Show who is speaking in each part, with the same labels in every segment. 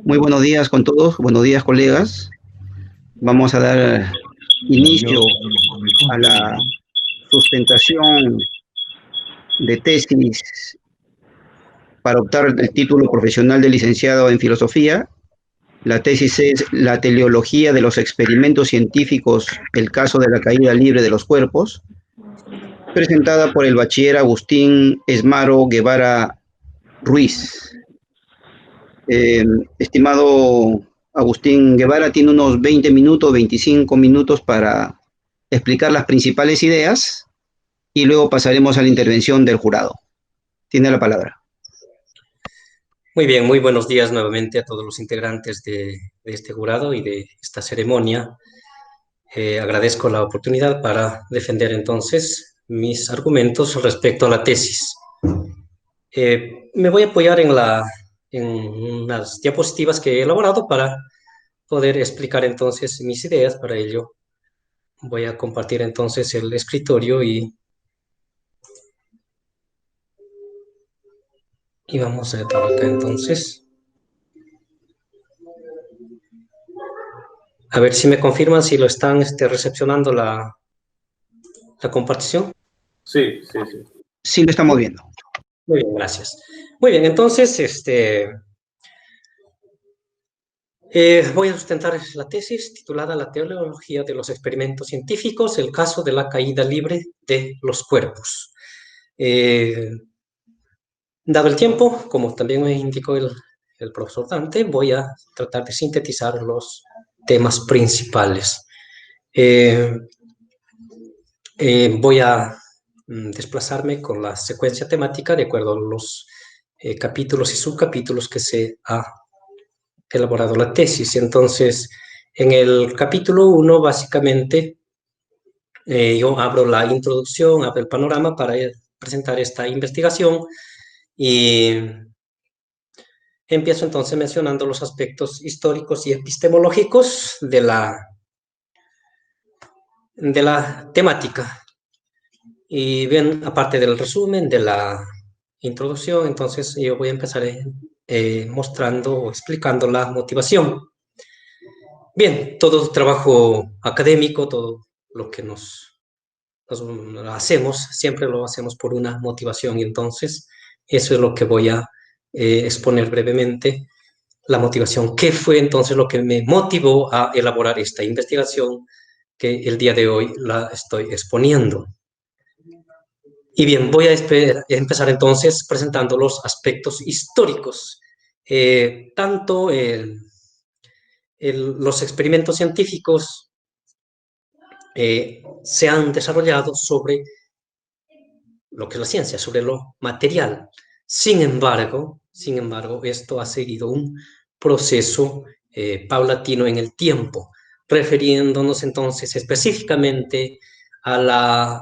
Speaker 1: Muy buenos días con todos, buenos días colegas. Vamos a dar inicio a la sustentación de tesis para optar el título profesional de licenciado en filosofía. La tesis es La teleología de los experimentos científicos, el caso de la caída libre de los cuerpos, presentada por el bachiller Agustín Esmaro Guevara Ruiz. Estimado Agustín Guevara, tiene unos 20 minutos, 25 minutos para explicar las principales ideas y luego pasaremos a la intervención del jurado. Tiene la palabra.
Speaker 2: Muy bien, muy buenos días nuevamente a todos los integrantes de este jurado y de esta ceremonia. Agradezco la oportunidad para defender entonces mis argumentos respecto a la tesis. Me voy a apoyar en unas diapositivas que he elaborado para poder explicar entonces mis ideas. Para ello voy a compartir entonces el escritorio y vamos a trabajar acá entonces. A ver si me confirman si lo están recepcionando la compartición.
Speaker 3: Sí.
Speaker 1: Sí, lo estamos viendo.
Speaker 2: Muy bien, gracias. Muy bien, entonces, voy a sustentar la tesis titulada La teleología de los experimentos científicos, el caso de la caída libre de los cuerpos. Dado el tiempo, como también me indicó el profesor Dante, voy a tratar de sintetizar los temas principales. Voy a desplazarme con la secuencia temática de acuerdo a los capítulos y subcapítulos que se ha elaborado la tesis. Entonces, en el capítulo 1, básicamente, yo abro la introducción, abro el panorama para presentar esta investigación y empiezo entonces mencionando los aspectos históricos y epistemológicos de la temática. Y bien, aparte del resumen de la introducción, entonces yo voy a empezar mostrando o explicando la motivación. Bien, todo trabajo académico, todo lo que nos hacemos, siempre lo hacemos por una motivación y entonces eso es lo que voy a exponer brevemente, la motivación. ¿Qué fue entonces lo que me motivó a elaborar esta investigación que el día de hoy la estoy exponiendo? Y bien, voy a empezar entonces presentando los aspectos históricos. Tanto los experimentos científicos se han desarrollado sobre lo que es la ciencia, sobre lo material. Sin embargo, esto ha seguido un proceso paulatino en el tiempo, refiriéndonos entonces específicamente a la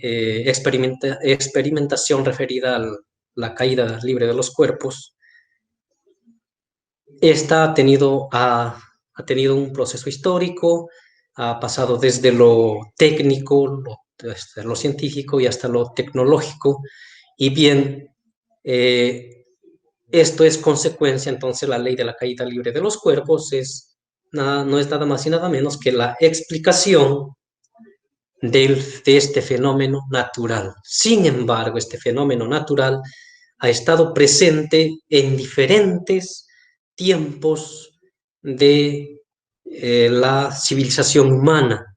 Speaker 2: experimentación referida a la caída libre de los cuerpos. Esta ha tenido un proceso histórico, ha pasado desde lo técnico, lo científico y hasta lo tecnológico. Y bien, esto es consecuencia, entonces la ley de la caída libre de los cuerpos no es nada más y nada menos que la explicación de este fenómeno natural. Sin embargo, este fenómeno natural ha estado presente en diferentes tiempos de la civilización humana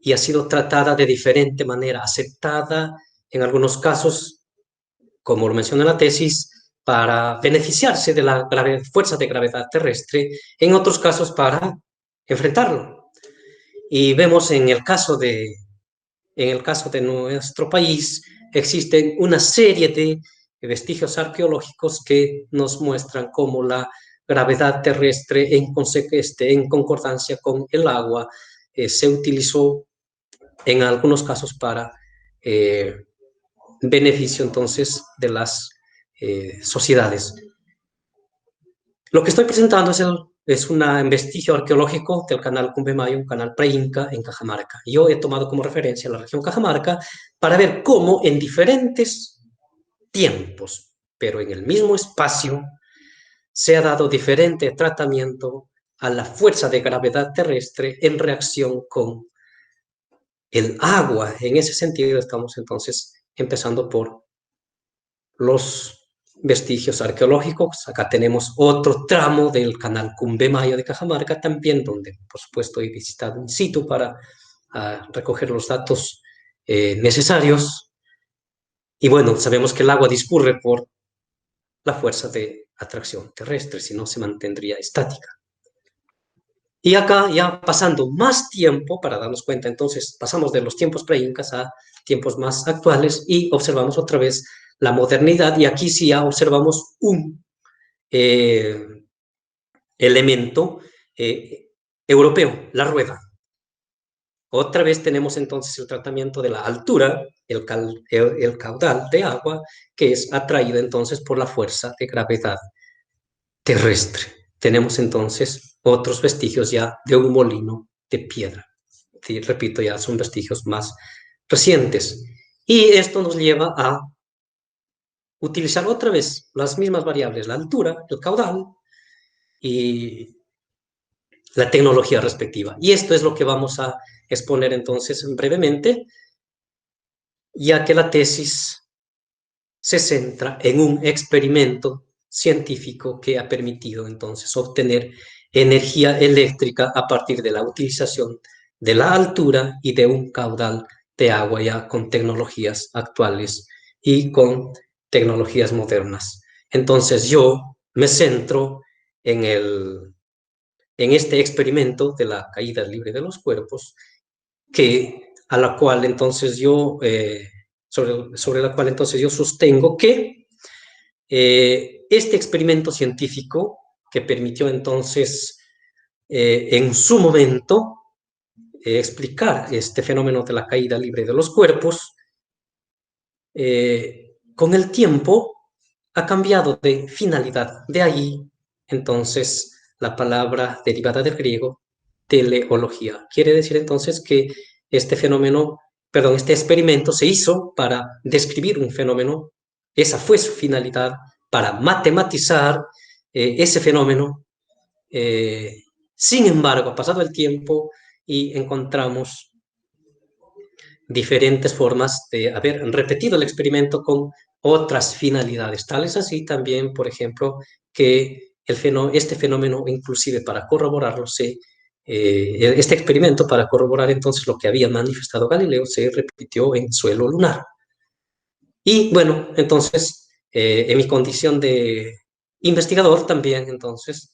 Speaker 2: y ha sido tratada de diferente manera, aceptada en algunos casos, como lo menciona la tesis, para beneficiarse de la fuerza de gravedad terrestre, en otros casos para enfrentarlo. Y vemos en el caso de nuestro país, existen una serie de vestigios arqueológicos que nos muestran cómo la gravedad terrestre en concordancia con el agua se utilizó en algunos casos para beneficio entonces de las sociedades. Lo que estoy presentando es un vestigio arqueológico del canal Cumbemayo, un canal pre-inca en Cajamarca. Yo he tomado como referencia la región Cajamarca para ver cómo en diferentes tiempos, pero en el mismo espacio, se ha dado diferente tratamiento a la fuerza de gravedad terrestre en reacción con el agua. En ese sentido estamos entonces empezando por los vestigios arqueológicos. Acá tenemos otro tramo del canal Cumbemaya de Cajamarca también, donde por supuesto he visitado in situ para recoger los datos necesarios. Y bueno, sabemos que el agua discurre por la fuerza de atracción terrestre, si no se mantendría estática. Y acá ya pasando más tiempo, para darnos cuenta, entonces pasamos de los tiempos pre-incas a tiempos más actuales y observamos otra vez la modernidad, y aquí sí ya observamos un elemento europeo, la rueda. Otra vez tenemos entonces el tratamiento de la altura, el caudal de agua, que es atraído entonces por la fuerza de gravedad terrestre. Tenemos entonces otros vestigios ya de un molino de piedra. Sí, repito, ya son vestigios más recientes. Y esto nos lleva a utilizar otra vez las mismas variables, la altura, el caudal y la tecnología respectiva. Y esto es lo que vamos a exponer entonces brevemente, ya que la tesis se centra en un experimento científico que ha permitido entonces obtener energía eléctrica a partir de la utilización de la altura y de un caudal de agua ya con tecnologías actuales y con tecnologías modernas. Entonces yo me centro en este experimento de la caída libre de los cuerpos, a la cual entonces yo, sobre la cual entonces yo sostengo que este experimento científico que permitió entonces en su momento explicar este fenómeno de la caída libre de los cuerpos, con el tiempo ha cambiado de finalidad. De ahí entonces la palabra derivada del griego teleología. Quiere decir entonces que este experimento se hizo para describir un fenómeno. Esa fue su finalidad, para matematizar ese fenómeno. Sin embargo, ha pasado el tiempo y encontramos diferentes formas de haber repetido el experimento con otras finalidades. Tal es así también, por ejemplo, que este fenómeno, inclusive para corroborarlo, este experimento, para corroborar entonces lo que había manifestado Galileo, se repitió en suelo lunar. Y bueno, entonces, en mi condición de investigador también, entonces,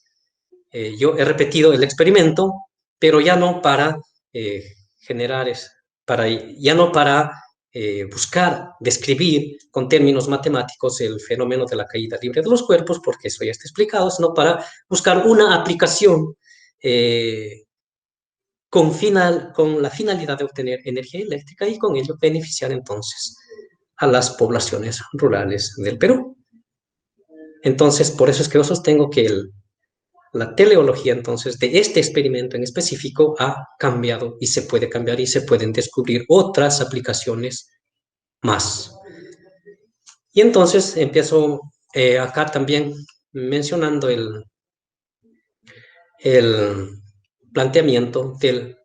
Speaker 2: yo he repetido el experimento, pero ya no para generar, ya no para buscar, describir con términos matemáticos el fenómeno de la caída libre de los cuerpos, porque eso ya está explicado, sino para buscar una aplicación con la finalidad de obtener energía eléctrica y con ello beneficiar entonces a las poblaciones rurales del Perú. Entonces, por eso es que yo sostengo que la teleología, entonces, de este experimento en específico ha cambiado y se puede cambiar y se pueden descubrir otras aplicaciones más. Y entonces empiezo acá también mencionando el planteamiento del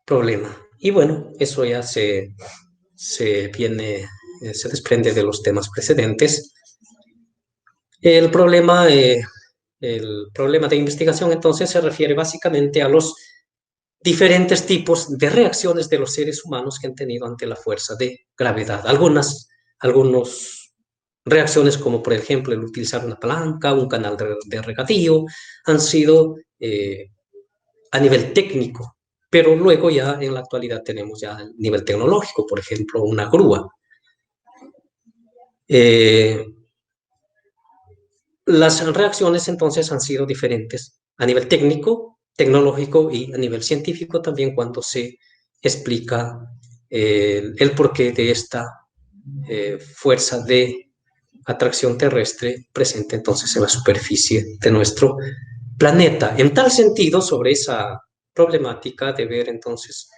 Speaker 2: problema. Y bueno, eso ya se desprende de los temas precedentes. El problema de investigación entonces se refiere básicamente a los diferentes tipos de reacciones de los seres humanos que han tenido ante la fuerza de gravedad. Algunas reacciones, como por ejemplo el utilizar una palanca, un canal de regadío, han sido a nivel técnico, pero luego ya en la actualidad tenemos ya el nivel tecnológico, por ejemplo, una grúa. Las reacciones entonces han sido diferentes a nivel técnico, tecnológico y a nivel científico también, cuando se explica el porqué de esta fuerza de atracción terrestre presente entonces en la superficie de nuestro planeta. En tal sentido, sobre esa problemática de ver entonces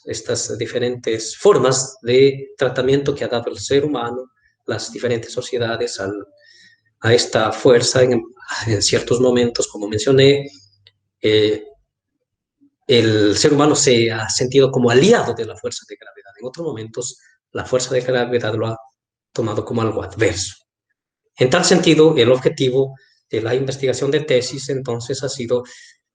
Speaker 2: estas diferentes formas de tratamiento que ha dado el ser humano, las diferentes sociedades a esta fuerza en ciertos momentos, como mencioné, el ser humano se ha sentido como aliado de la fuerza de gravedad. En otros momentos, la fuerza de gravedad lo ha tomado como algo adverso. En tal sentido, el objetivo de la investigación de tesis entonces ha sido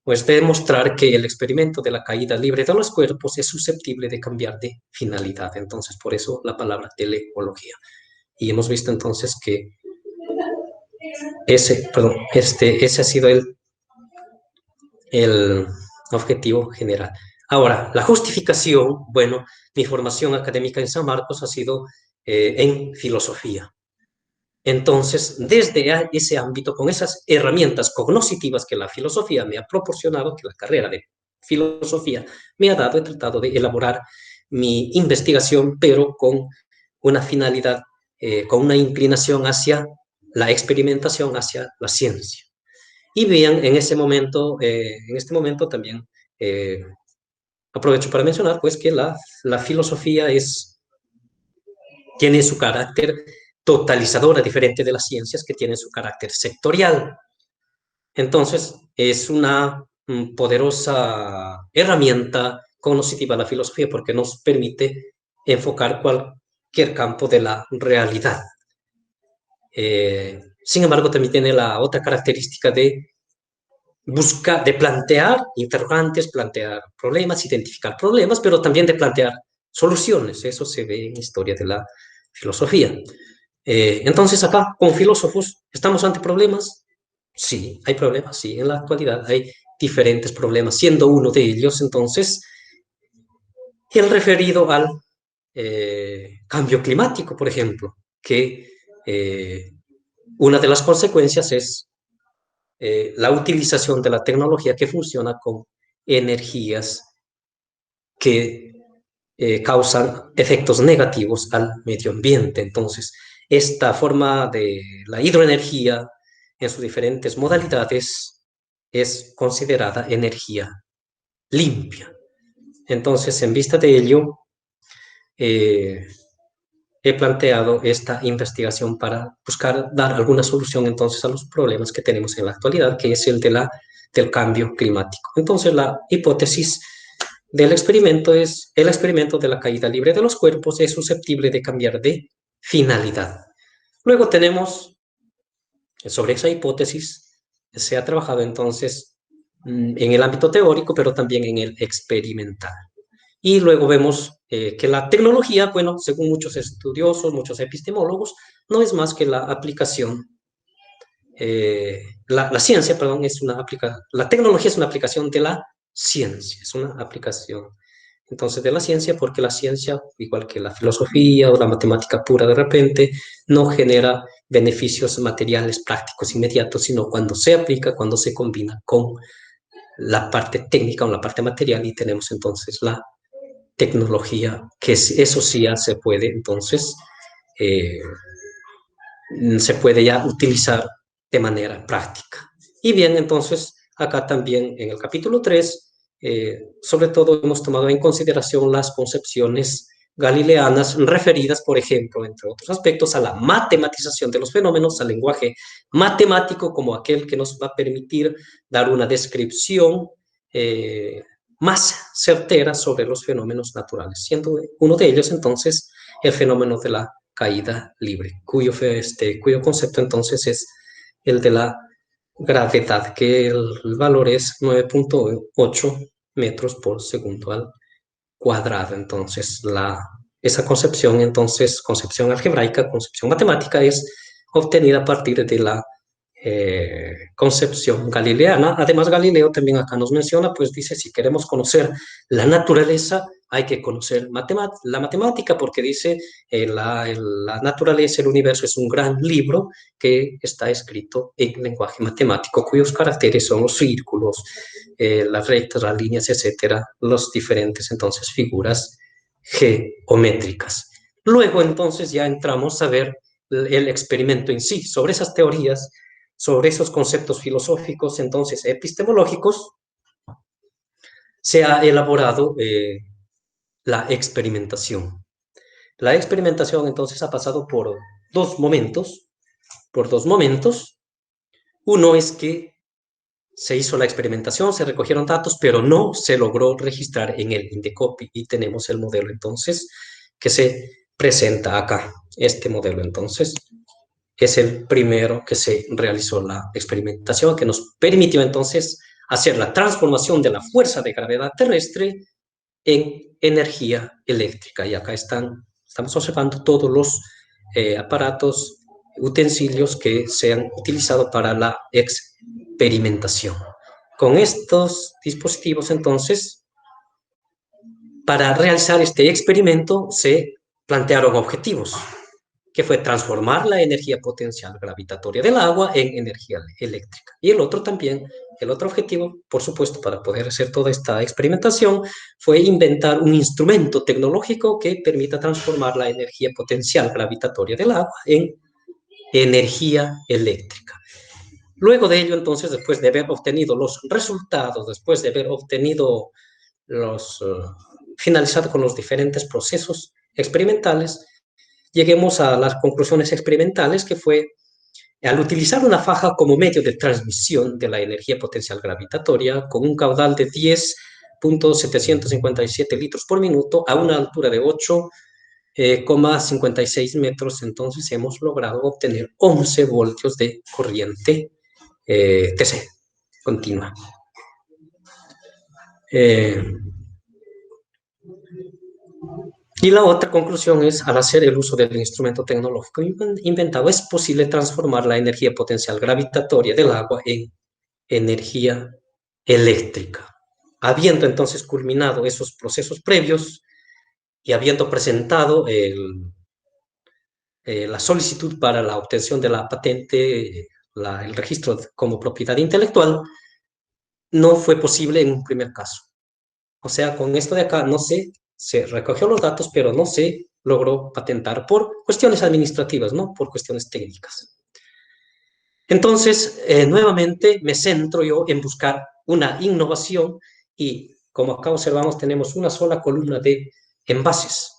Speaker 2: pues demostrar que el experimento de la caída libre de los cuerpos es susceptible de cambiar de finalidad. Entonces, por eso la palabra teleología. Y hemos visto entonces que ese ha sido el objetivo general. Ahora, la justificación, bueno, mi formación académica en San Marcos ha sido en filosofía. Entonces, desde ese ámbito, con esas herramientas cognitivas que la filosofía me ha proporcionado, que la carrera de filosofía me ha dado, he tratado de elaborar mi investigación, pero con una finalidad, con una inclinación hacia la experimentación, hacia la ciencia. Y bien, en este momento también aprovecho para mencionar pues que la filosofía tiene su carácter totalizadora, diferente de las ciencias que tienen su carácter sectorial. Entonces, es una poderosa herramienta cognitiva la filosofía porque nos permite enfocar cualquier campo de la realidad. Sin embargo, también tiene la otra característica de plantear interrogantes, plantear problemas, identificar problemas, pero también de plantear soluciones. Eso se ve en la historia de la filosofía. Entonces, acá, como filósofos, ¿estamos ante problemas? Sí, hay problemas, sí. En la actualidad hay diferentes problemas, siendo uno de ellos, entonces, el referido al cambio climático, por ejemplo, que una de las consecuencias es la utilización de la tecnología que funciona con energías que causan efectos negativos al medio ambiente. Entonces, esta forma de la hidroenergía en sus diferentes modalidades es considerada energía limpia. Entonces, en vista de ello, he planteado esta investigación para buscar dar alguna solución entonces a los problemas que tenemos en la actualidad, que es el del cambio climático. Entonces, la hipótesis del experimento es el experimento de la caída libre de los cuerpos es susceptible de cambiar de finalidad. Luego tenemos, sobre esa hipótesis, se ha trabajado entonces en el ámbito teórico, pero también en el experimental. Y luego vemos que la tecnología, bueno, según muchos estudiosos, muchos epistemólogos, no es más que la aplicación, la ciencia, perdón, la tecnología es una aplicación de la ciencia, es una aplicación entonces de la ciencia, porque la ciencia, igual que la filosofía o la matemática pura de repente, no genera beneficios materiales prácticos inmediatos, sino cuando se aplica, cuando se combina con la parte técnica o la parte material y tenemos entonces la tecnología, que eso sí ya se puede, entonces, se puede ya utilizar de manera práctica. Y bien, entonces, acá también en el capítulo 3, sobre todo hemos tomado en consideración las concepciones galileanas referidas, por ejemplo, entre otros aspectos, a la matematización de los fenómenos, al lenguaje matemático como aquel que nos va a permitir dar una descripción más certera sobre los fenómenos naturales, siendo uno de ellos entonces el fenómeno de la caída libre, cuyo concepto entonces es el de la gravedad, que el valor es 9.8 metros por segundo al cuadrado. Entonces, esa concepción, entonces, concepción algebraica, concepción matemática, es obtenida a partir de la concepción galileana. Además, Galileo también acá nos menciona, pues dice, si queremos conocer la naturaleza, hay que conocer la matemática, porque dice, la naturaleza, el universo es un gran libro que está escrito en lenguaje matemático, cuyos caracteres son los círculos, las rectas, las líneas, etcétera, los diferentes, entonces, figuras geométricas. Luego, entonces, ya entramos a ver el experimento en sí, sobre esas teorías, sobre esos conceptos filosóficos, entonces, epistemológicos, se ha elaborado la experimentación. La experimentación, entonces, ha pasado por dos momentos. por dos momentos. Uno es que se hizo la experimentación, se recogieron datos, pero no se logró registrar en el Indecopy, y tenemos el modelo entonces que se presenta acá. Este modelo entonces es el primero que se realizó la experimentación, que nos permitió entonces hacer la transformación de la fuerza de gravedad terrestre en energía eléctrica. Y acá estamos observando todos los aparatos, utensilios que se han utilizado para la experimentación. Con estos dispositivos, entonces, para realizar este experimento se plantearon objetivos, que fue transformar la energía potencial gravitatoria del agua en energía eléctrica. Y el otro objetivo, por supuesto, para poder hacer toda esta experimentación, fue inventar un instrumento tecnológico que permita transformar la energía potencial gravitatoria del agua en energía eléctrica. Luego de ello, entonces, después de haber obtenido los resultados, después de haber obtenido finalizado con los diferentes procesos experimentales, lleguemos a las conclusiones experimentales, que fue, al utilizar una faja como medio de transmisión de la energía potencial gravitatoria con un caudal de 10.757 litros por minuto a una altura de 8,56 metros, entonces hemos logrado obtener 11 voltios de corriente TC continua. Y la otra conclusión es, al hacer el uso del instrumento tecnológico inventado, es posible transformar la energía potencial gravitatoria del agua en energía eléctrica. Habiendo entonces culminado esos procesos previos y habiendo presentado la solicitud para la obtención de la patente, el registro como propiedad intelectual, no fue posible en un primer caso. O sea, con esto de acá se recogió los datos, pero no se logró patentar por cuestiones administrativas, no por cuestiones técnicas. Entonces, nuevamente me centro yo en buscar una innovación, y como acá observamos, tenemos una sola columna de envases.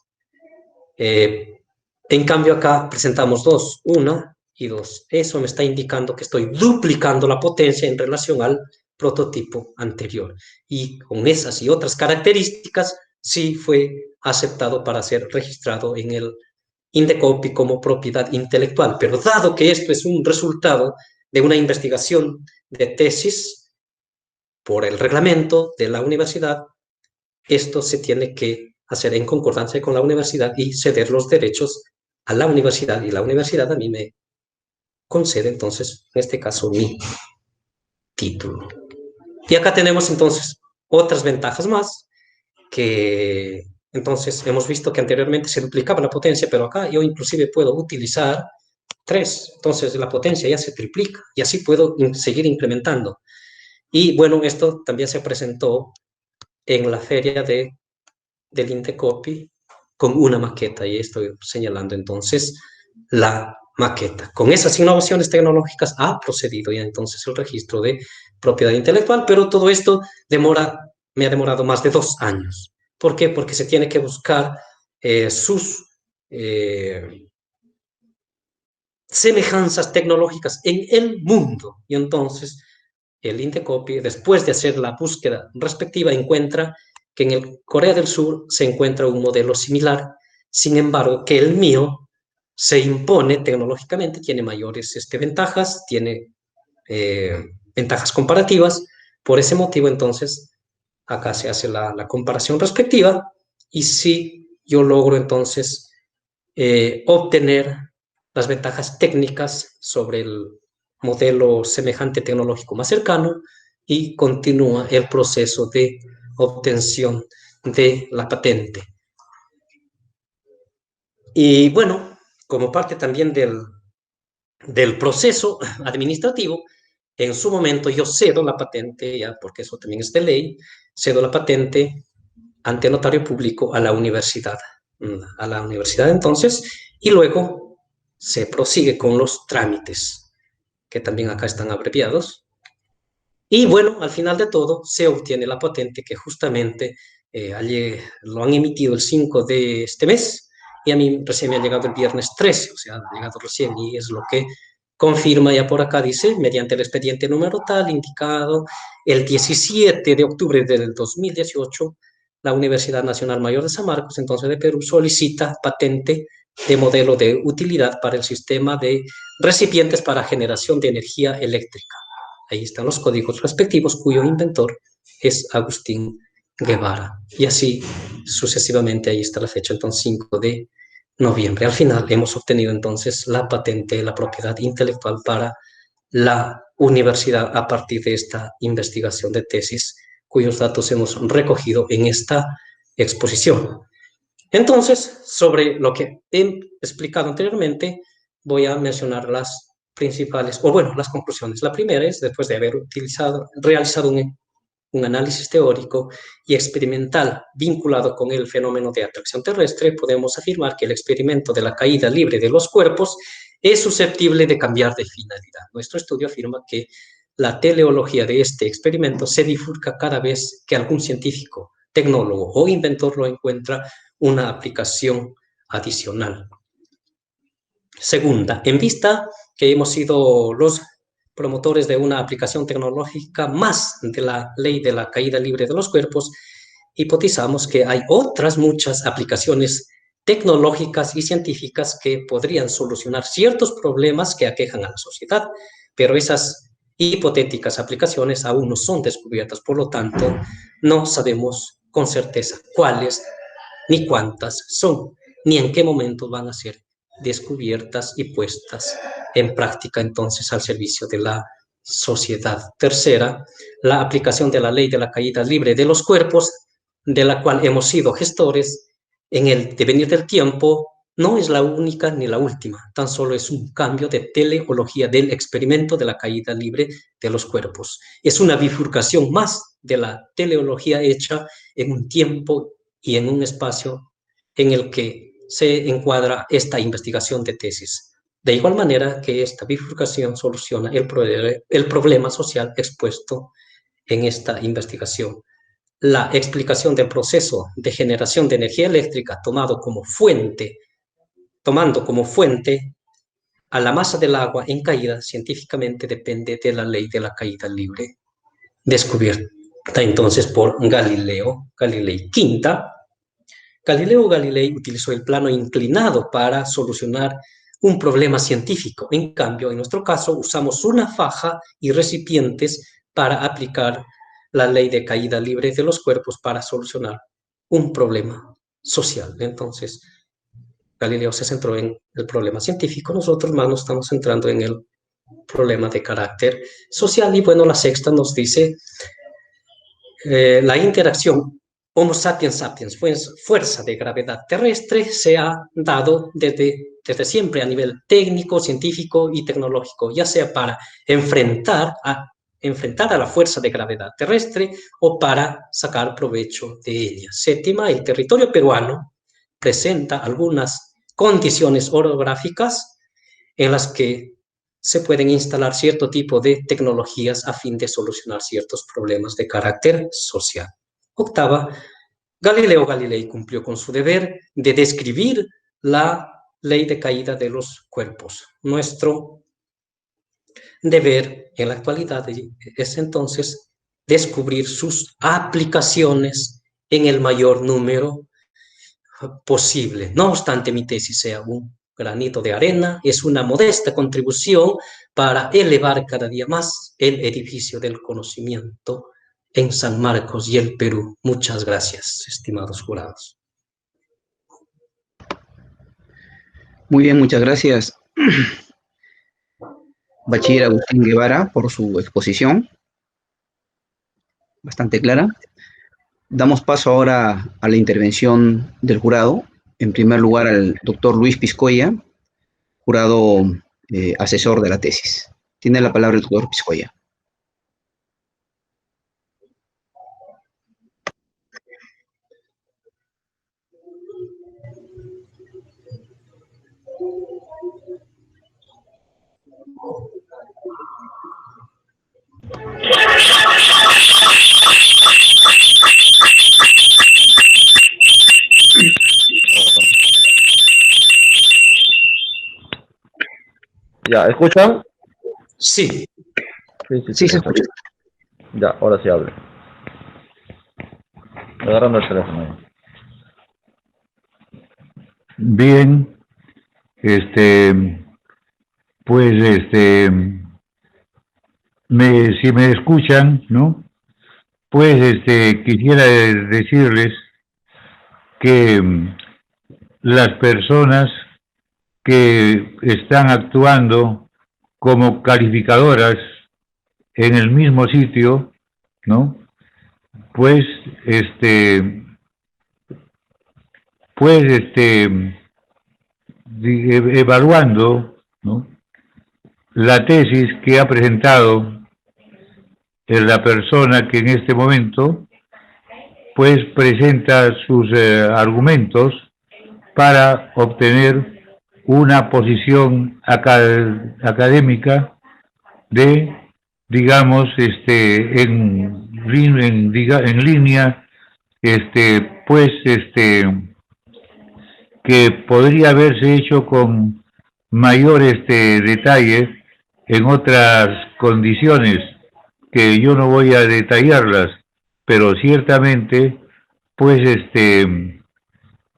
Speaker 2: En cambio, acá presentamos dos, una y dos. Eso me está indicando que estoy duplicando la potencia en relación al prototipo anterior. Y con esas y otras características, sí fue aceptado para ser registrado en el Indecopy como propiedad intelectual. Pero dado que esto es un resultado de una investigación de tesis por el reglamento de la universidad, esto se tiene que hacer en concordancia con la universidad y ceder los derechos a la universidad, y la universidad a mí me concede entonces, en este caso, mi título. Y acá tenemos entonces otras ventajas más, que entonces hemos visto que anteriormente se duplicaba la potencia, pero acá yo inclusive puedo utilizar 3, entonces la potencia ya se triplica y así puedo seguir incrementando. Y bueno, esto también se presentó en la feria del Indecopy con una maqueta, y estoy señalando entonces la maqueta. Con esas innovaciones tecnológicas ha procedido ya entonces el registro de propiedad intelectual, pero todo esto me ha demorado más de 2 años. ¿Por qué? Porque se tiene que buscar sus semejanzas tecnológicas en el mundo, y entonces el Indecopy, después de hacer la búsqueda respectiva, encuentra que en el Corea del Sur se encuentra un modelo similar, sin embargo, que el mío se impone tecnológicamente, tiene mayores ventajas, tiene ventajas comparativas. Por ese motivo, entonces, acá se hace la comparación respectiva, y si yo logro entonces obtener las ventajas técnicas sobre el modelo semejante tecnológico más cercano, y continúa el proceso de obtención de la patente. Y bueno, como parte también del proceso administrativo, en su momento yo cedo la patente, ya porque eso también es de ley, cedo la patente ante notario público a la universidad. Entonces, y luego se prosigue con los trámites, que también acá están abreviados. Y bueno, al final de todo, se obtiene la patente, que justamente lo han emitido el 5 de este mes, y a mí recién me ha llegado el viernes 13, o sea, ha llegado recién, y es lo que confirma ya por acá, dice, mediante el expediente número tal, indicado el 17 de octubre del 2018, la Universidad Nacional Mayor de San Marcos, entonces de Perú, solicita patente de modelo de utilidad para el sistema de recipientes para generación de energía eléctrica. Ahí están los códigos respectivos, cuyo inventor es Agustín Guevara. Y así sucesivamente, ahí está la fecha, entonces 5 de noviembre. Al final hemos obtenido entonces la patente de la propiedad intelectual para la universidad a partir de esta investigación de tesis, cuyos datos hemos recogido en esta exposición. Entonces, sobre lo que he explicado anteriormente, voy a mencionar las principales, o bueno, las conclusiones. La primera es, después de haber realizado un análisis teórico y experimental vinculado con el fenómeno de atracción terrestre, podemos afirmar que el experimento de la caída libre de los cuerpos es susceptible de cambiar de finalidad. Nuestro estudio afirma que la teleología de este experimento se bifurca cada vez que algún científico, tecnólogo o inventor lo encuentra una aplicación adicional. Segunda, en vista que hemos sido los promotores de una aplicación tecnológica más de la ley de la caída libre de los cuerpos, hipotizamos que hay otras muchas aplicaciones tecnológicas y científicas que podrían solucionar ciertos problemas que aquejan a la sociedad, pero esas hipotéticas aplicaciones aún no son descubiertas, por lo tanto, no sabemos con certeza cuáles ni cuántas son, ni en qué momento van a ser descubiertas y puestas en práctica entonces al servicio de la sociedad. Tercera, la aplicación de la ley de la caída libre de los cuerpos, de la cual hemos sido gestores en el devenir del tiempo, no es la única ni la última, tan solo es un cambio de teleología del experimento de la caída libre de los cuerpos. Es una bifurcación más de la teleología hecha en un tiempo y en un espacio en el que se encuadra esta investigación de tesis. De igual manera que esta bifurcación soluciona el problema social expuesto en esta investigación. La explicación del proceso de generación de energía eléctrica tomando como fuente a la masa del agua en caída científicamente depende de la ley de la caída libre, descubierta entonces por Galileo Galilei. Quinta, Galileo Galilei utilizó el plano inclinado para solucionar un problema científico. En cambio, en nuestro caso, usamos una faja y recipientes para aplicar la ley de caída libre de los cuerpos para solucionar un problema social. Entonces, Galileo se centró en el problema científico, nosotros más nos estamos centrando en el problema de carácter social. Y bueno, la sexta nos dice la interacción Homo sapiens sapiens, fuerza de gravedad terrestre, se ha dado desde siempre a nivel técnico, científico y tecnológico, ya sea para enfrentar a la fuerza de gravedad terrestre o para sacar provecho de ella. Séptima, el territorio peruano presenta algunas condiciones orográficas en las que se pueden instalar cierto tipo de tecnologías a fin de solucionar ciertos problemas de carácter social. Octava, Galileo Galilei cumplió con su deber de describir la ley de caída de los cuerpos. Nuestro deber en la actualidad es entonces descubrir sus aplicaciones en el mayor número posible. No obstante, mi tesis sea un granito de arena, es una modesta contribución para elevar cada día más el edificio del conocimiento en San Marcos y el Perú. Muchas gracias, estimados jurados.
Speaker 1: Muy bien, muchas gracias, Bachiller Agustín Guevara, por su exposición, bastante clara. Damos paso ahora a la intervención del jurado. En primer lugar, al doctor Luis Piscoya, jurado asesor de la tesis. Tiene la palabra el doctor Piscoya.
Speaker 3: Ya, ¿escuchan?
Speaker 2: Sí.
Speaker 1: Sí, se escucha.
Speaker 3: Ya, ahora sí hable. Agarrando el teléfono.
Speaker 4: Bien, pues, si me escuchan, ¿no? Pues, quisiera decirles que las personas que están actuando como calificadoras en el mismo sitio, ¿no? Pues, evaluando, ¿no?, la tesis que ha presentado la persona que en este momento pues presenta sus argumentos para obtener una posición académica de, digamos, en línea, pues, que podría haberse hecho con mayor detalle en otras condiciones que yo no voy a detallarlas, pero ciertamente pues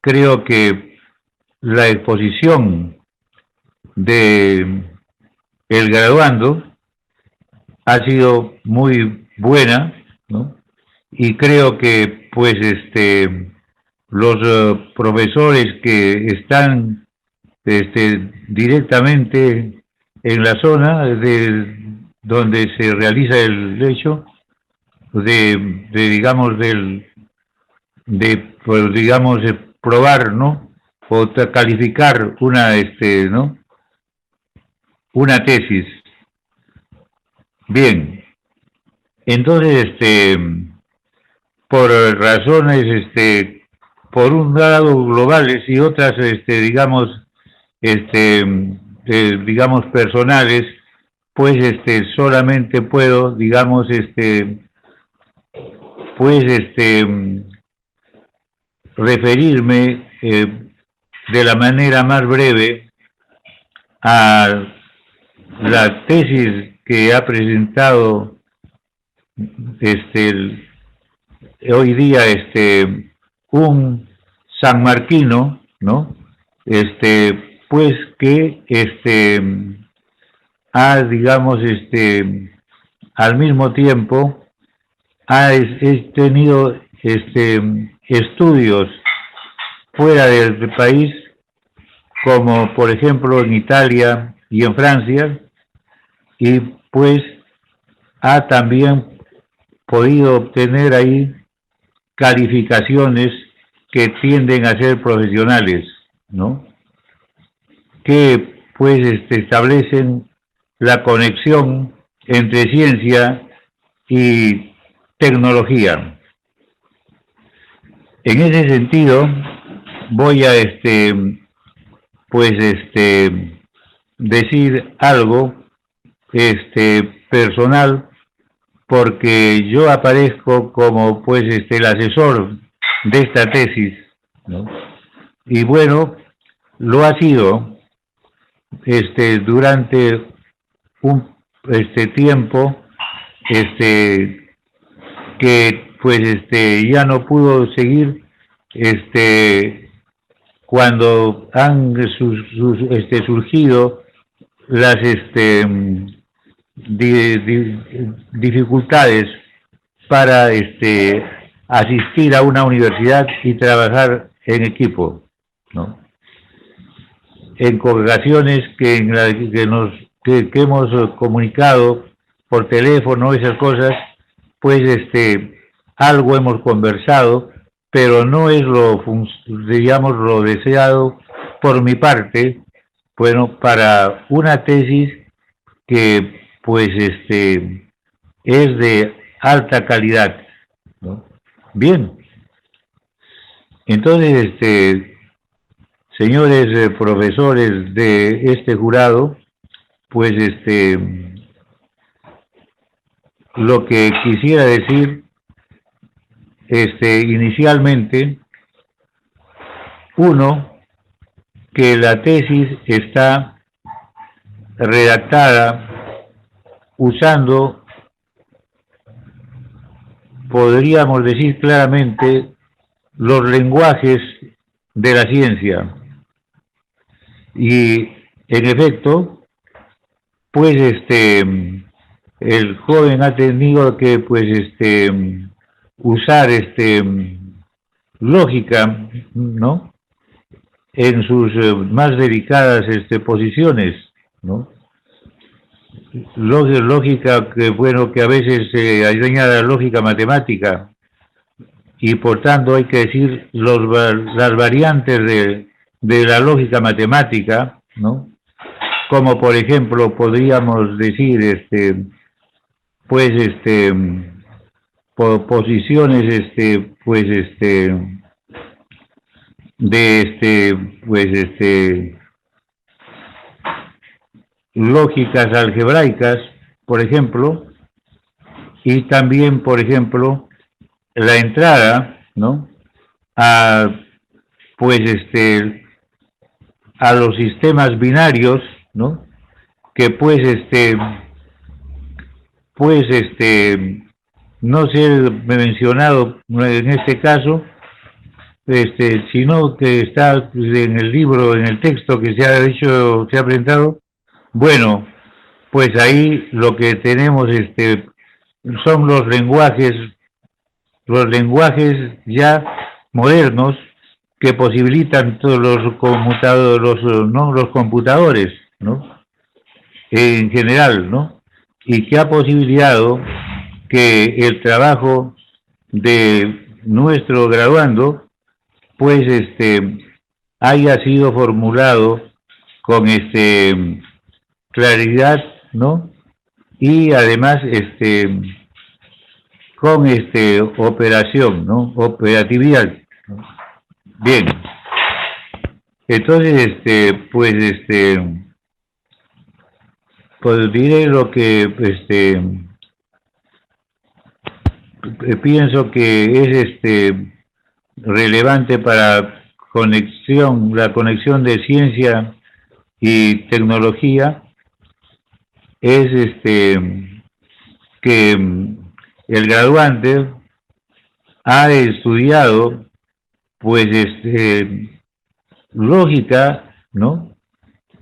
Speaker 4: creo que la exposición de el graduando ha sido muy buena, ¿no? Y creo que pues los profesores que están directamente en la zona donde se realiza el hecho digamos pues, digamos probar, ¿no?, o calificar una ¿no?, una tesis. Bien, entonces por razones por un lado globales y otras digamos digamos personales, pues solamente puedo, digamos, pues referirme de la manera más breve a la tesis que ha presentado hoy día un sanmarquino, ¿no?, pues que ha, digamos, al mismo tiempo ha tenido estudios fuera del país, como por ejemplo en Italia y en Francia, y pues ha también podido obtener ahí calificaciones que tienden a ser profesionales, ¿no?, que pues establecen la conexión entre ciencia y tecnología. En ese sentido, voy a pues decir algo personal, porque yo aparezco como pues el asesor de esta tesis, ¿no? Y bueno, lo ha sido durante un tiempo que pues ya no pudo seguir cuando han surgido las dificultades para asistir a una universidad y trabajar en equipo, ¿no?, en congregaciones que hemos comunicado por teléfono, esas cosas, pues algo hemos conversado, pero no es digamos, lo deseado por mi parte, bueno, para una tesis que pues es de alta calidad, ¿no? Bien, entonces señores profesores de este jurado, pues lo que quisiera decir inicialmente, uno, que la tesis está redactada usando, podríamos decir claramente, los lenguajes de la ciencia. Y en efecto, pues el joven ha tenido que pues usar lógica, ¿no?, en sus más delicadas posiciones, ¿no? Lógica que, bueno, que a veces se añade lógica matemática, y por tanto hay que decir las variantes de la lógica matemática, ¿no? Como por ejemplo podríamos decir pues posiciones pues pues lógicas algebraicas, por ejemplo, y también, por ejemplo, la entrada, ¿no?, a pues a los sistemas binarios, ¿no?, que pues no ser mencionado en este caso, sino que está en el libro, en el texto que se ha hecho, se ha presentado. Bueno, pues ahí lo que tenemos son los lenguajes ya modernos que posibilitan todos los conmutadores, los computadores, ¿no?, en general, ¿no?, y que ha posibilitado que el trabajo de nuestro graduando pues haya sido formulado con claridad, ¿no?, y además con operación, ¿no?, operatividad, ¿no? Bien, entonces pues diré lo que pienso que es relevante para la conexión de ciencia y tecnología, es que el graduante ha estudiado pues lógica, ¿no?,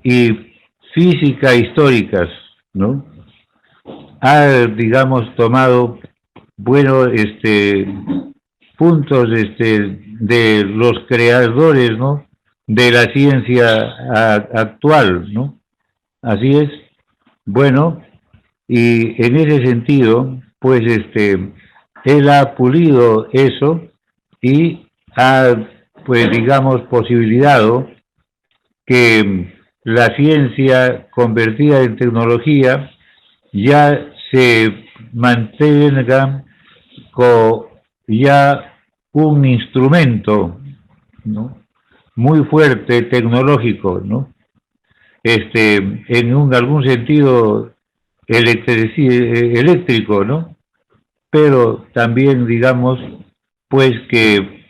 Speaker 4: y física históricas, ¿no? Ha, digamos, tomado, bueno, puntos de los creadores, ¿no?, de la ciencia actual, ¿no? Así es. Bueno, y en ese sentido, pues él ha pulido eso y ha, pues digamos, posibilitado que la ciencia convertida en tecnología ya se mantenga con ya un instrumento, ¿no?, muy fuerte tecnológico, ¿no?, en algún sentido eléctrico, ¿no?, pero también digamos pues que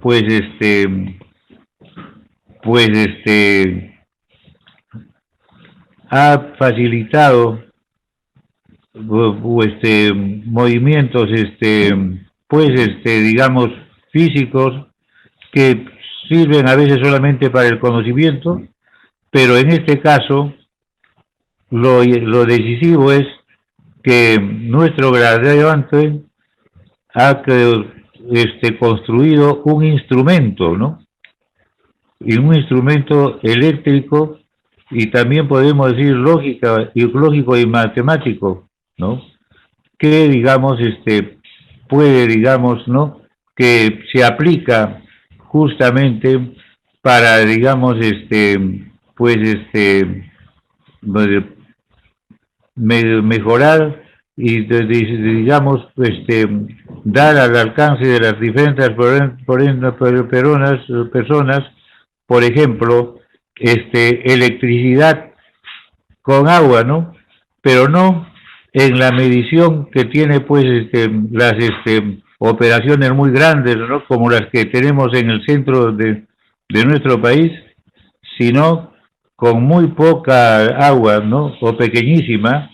Speaker 4: pues ha facilitado movimientos pues digamos físicos que sirven a veces solamente para el conocimiento, pero en este caso lo decisivo es que nuestro graduante ha construido un instrumento, ¿no?, y un instrumento eléctrico, y también podemos decir lógico y matemático, ¿no?, que digamos puede, digamos, ¿no?, que se aplica justamente para, digamos, pues mejorar y digamos dar al alcance de las diferentes personas, por ejemplo, electricidad con agua, ¿no?, pero no en la medición que tiene pues las operaciones muy grandes, ¿no?, como las que tenemos en el centro de nuestro país, sino con muy poca agua, ¿no?, o pequeñísima,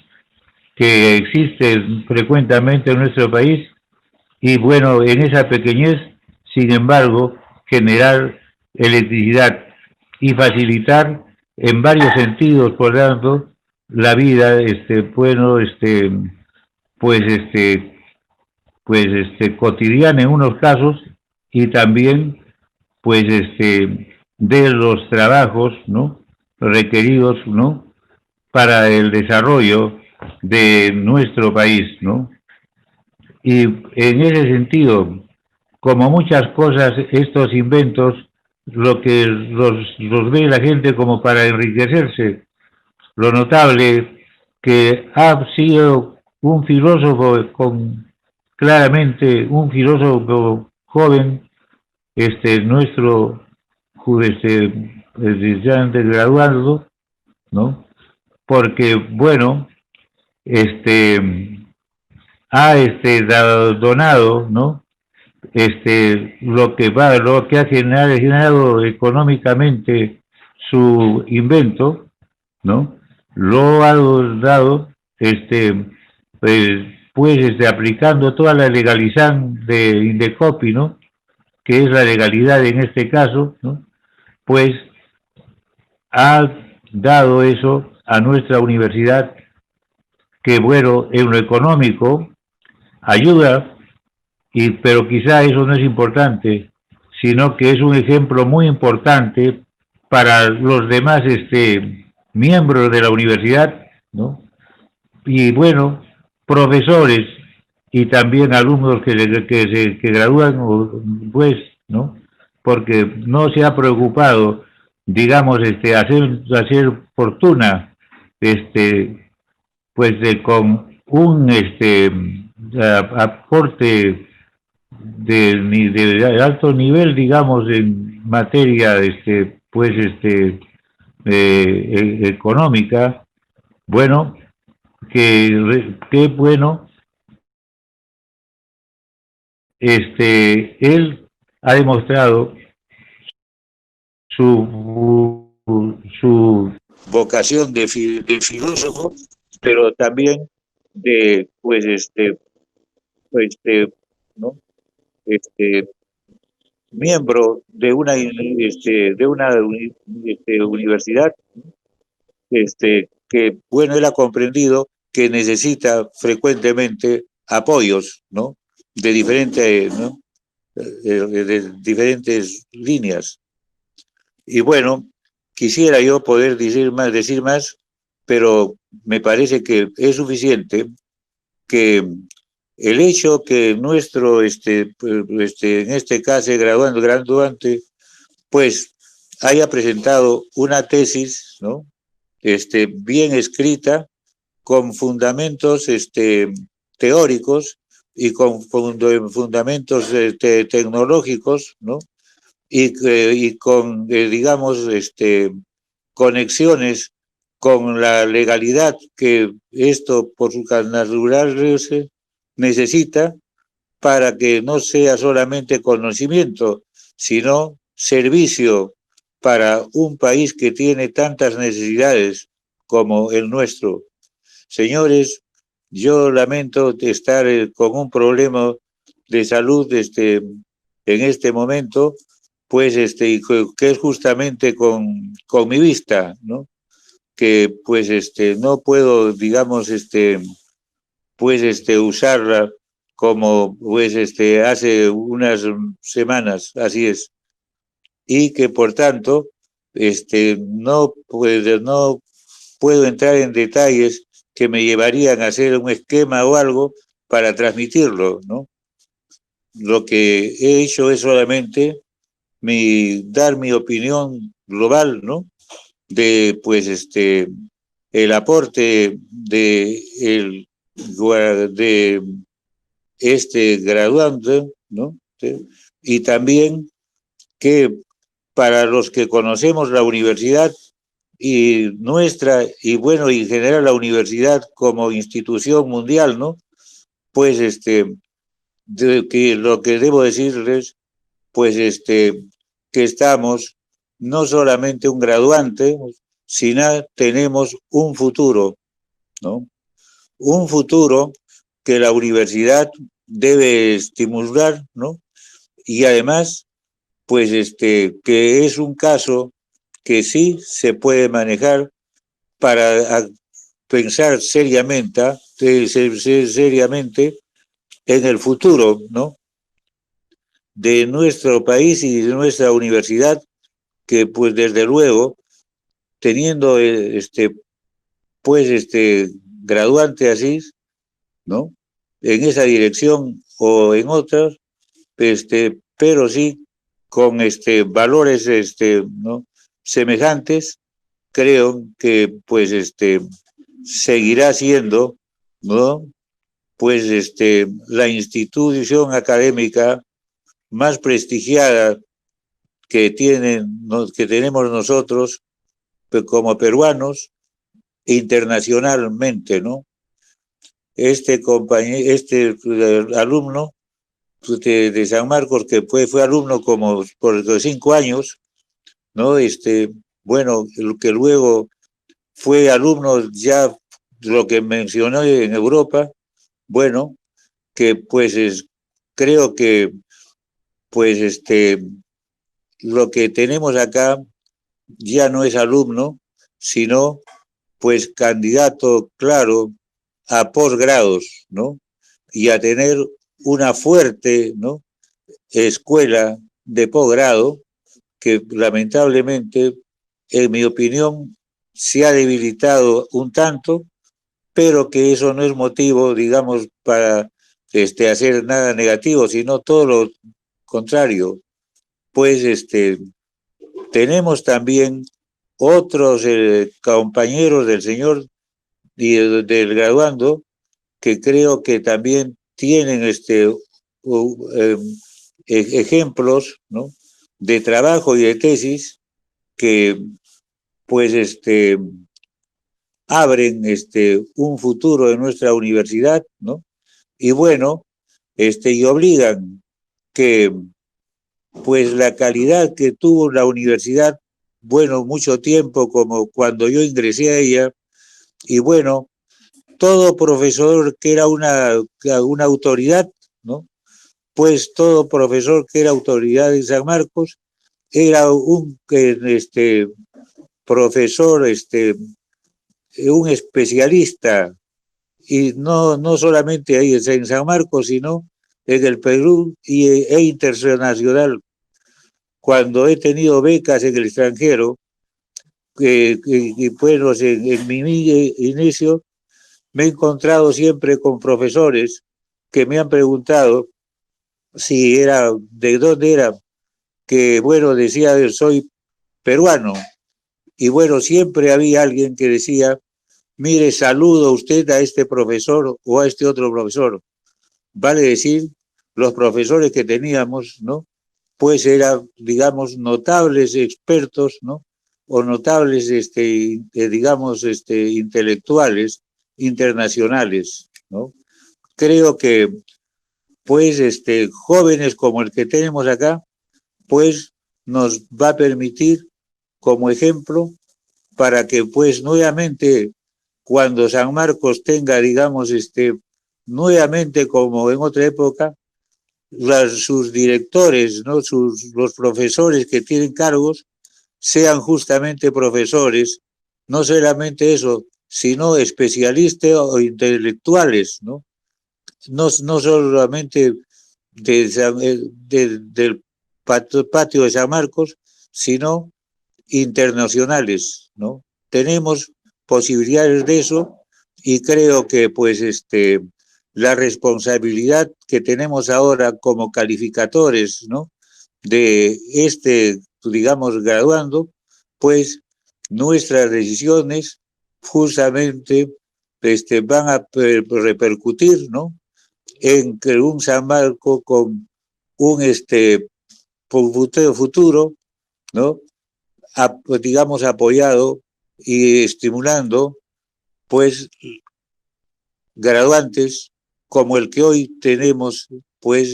Speaker 4: que existe frecuentemente en nuestro país y bueno, en esa pequeñez, sin embargo, generar electricidad y facilitar en varios sentidos, por tanto, la vida, bueno, pues, cotidiana en unos casos y también, pues, de los trabajos, ¿no? Requeridos, ¿no? Para el desarrollo de nuestro país, ¿no? Y en ese sentido, como muchas cosas, estos inventos, lo que los ve la gente como para enriquecerse. Lo notable que ha sido un filósofo claramente un filósofo joven, nuestro, estudiante graduado, ¿no? Porque, bueno, ha donado, ¿no? Lo que ha generado económicamente su invento, ¿no? Lo ha dado, aplicando toda la legalidad de Indecopi, ¿no? Que es la legalidad en este caso, ¿no? Pues ha dado eso a nuestra universidad, que bueno, en lo económico ayuda, pero quizá eso no es importante, sino que es un ejemplo muy importante para los demás miembros de la universidad, ¿no? Y bueno, profesores y también alumnos que gradúan, pues, ¿no? Porque no se ha preocupado, digamos, hacer fortuna, pues, con un aporte de alto nivel, digamos, en materia, pues, económica. Bueno, que bueno, él ha demostrado su vocación de filósofo, pero también de, pues, ¿no? Miembro de una universidad, que, bueno, él ha comprendido que necesita frecuentemente apoyos, ¿no? De diferentes, ¿no? De diferentes líneas. Y bueno, quisiera yo poder decir más, pero me parece que es suficiente que el hecho que nuestro, en este caso, graduante, pues haya presentado una tesis, ¿no? Bien escrita, con fundamentos teóricos y con fundamentos tecnológicos, ¿no? Y con, digamos, conexiones con la legalidad que esto, por su naturaleza, necesita, para que no sea solamente conocimiento, sino servicio para un país que tiene tantas necesidades como el nuestro. Señores, yo lamento estar con un problema de salud en este momento, pues que es justamente con mi vista, ¿no? Que pues no puedo, digamos, pues usarla como pues hace unas semanas, así es. Y que por tanto no puedo entrar en detalles que me llevarían a hacer un esquema o algo para transmitirlo, ¿no? Lo que he hecho es solamente dar mi opinión global, ¿no? De pues el aporte de graduante, ¿no? Y también que para los que conocemos la universidad y nuestra, y bueno, y en general la universidad como institución mundial, ¿no? Pues que lo que debo decirles, pues que estamos no solamente un graduante, sino tenemos un futuro, ¿no?
Speaker 5: un futuro que la universidad debe estimular, ¿no? Y además, pues que es un caso que sí se puede manejar para pensar seriamente en el futuro, ¿no? De nuestro país y de nuestra universidad, que pues desde luego, teniendo graduante así, ¿no? En esa dirección o en otras, pero sí con valores ¿no? semejantes, creo que pues seguirá siendo, ¿no? Pues la institución académica más prestigiada que que tenemos nosotros como peruanos internacionalmente, ¿no? Alumno de San Marcos, que fue alumno como por 5 años, ¿no? Bueno, que luego fue alumno ya lo que mencionó en Europa, bueno, que pues creo que pues lo que tenemos acá ya no es alumno, sino pues candidato claro a posgrados, ¿no? Y a tener una fuerte, ¿no? escuela de posgrado que lamentablemente, en mi opinión, se ha debilitado un tanto, pero que eso no es motivo, digamos, para hacer nada negativo, sino todo lo contrario. Pues tenemos también otros compañeros del señor y del graduando que creo que también tienen ejemplos, ¿no? de trabajo y de tesis que pues abren un futuro en nuestra universidad, ¿no? Y bueno, y obligan que pues la calidad que tuvo la universidad, bueno, mucho tiempo como cuando yo ingresé a ella, y bueno, todo profesor que era una autoridad, ¿no? Pues todo profesor que era autoridad en San Marcos era un profesor, un especialista, y no solamente ahí en San Marcos, sino en el Perú e internacional. Cuando he tenido becas en el extranjero, y bueno, en mi inicio me he encontrado siempre con profesores que me han preguntado si era, de dónde era, que bueno, decía, soy peruano, y bueno, siempre había alguien que decía, mire, saludo usted a este profesor o a este otro profesor. Vale decir, los profesores que teníamos, ¿no? Pues eran, digamos, notables expertos, ¿no? O notables, digamos, intelectuales internacionales, ¿no? Creo que, pues, jóvenes como el que tenemos acá, pues, nos va a permitir como ejemplo para que, pues, nuevamente, cuando San Marcos tenga, digamos, nuevamente como en otra época, sus directores, ¿no? Los profesores que tienen cargos, sean justamente profesores, no solamente eso, sino especialistas o intelectuales, ¿no? No solamente del patio de San Marcos, sino internacionales, ¿no? Tenemos posibilidades de eso y creo que pues la responsabilidad que tenemos ahora como calificadores, ¿no? de digamos, graduando, pues nuestras decisiones justamente van a repercutir, ¿no? en que un San Marco con un futuro, ¿no? digamos, apoyado y estimulando, pues, graduantes como el que hoy tenemos, pues,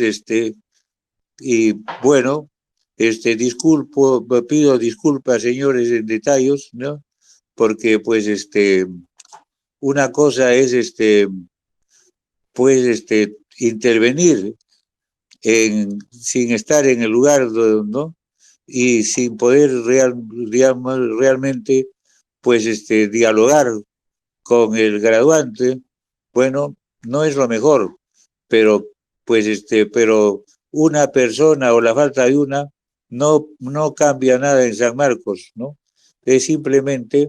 Speaker 5: y bueno, pido disculpas, señores, en detalles, ¿no? Porque, pues, una cosa es pues intervenir sin estar en el lugar, ¿no? Y sin poder realmente pues dialogar con el graduante. Bueno, no es lo mejor, pero pues pero una persona o la falta de una no cambia nada en San Marcos, ¿no? Es simplemente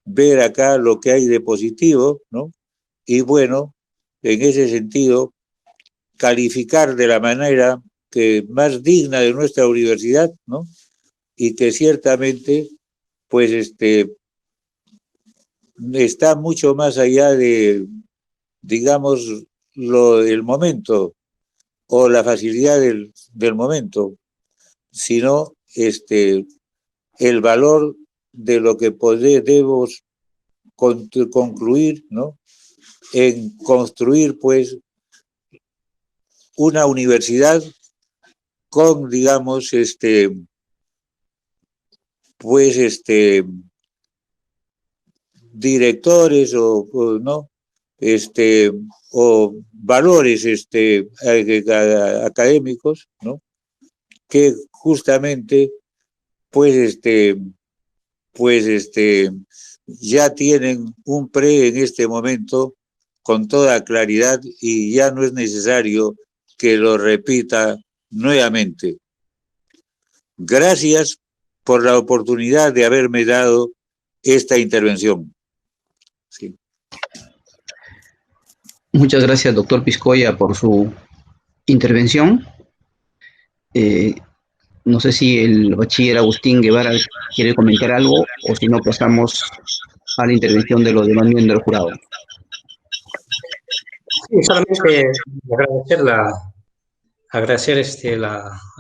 Speaker 5: ver acá lo que hay de positivo, ¿no? Y bueno, en ese sentido, calificar de la manera que más digna de nuestra universidad, ¿no? Y que ciertamente, pues está mucho más allá de, digamos, el momento o la facilidad del momento, sino el valor de lo que debemos concluir, ¿no? En construir, pues, una universidad con, digamos, pues, directores o no, o valores académicos, ¿no? Que justamente, pues, ya tienen un pre en este momento con toda claridad y ya no es necesario que lo repita nuevamente. Gracias por la oportunidad de haberme dado esta intervención. Sí.
Speaker 1: Muchas gracias, doctor Piscoya, por su intervención. No sé si el bachiller Agustín Guevara quiere comentar algo o si no pasamos a la intervención de los demás miembros del jurado.
Speaker 2: Sí, solamente agradecer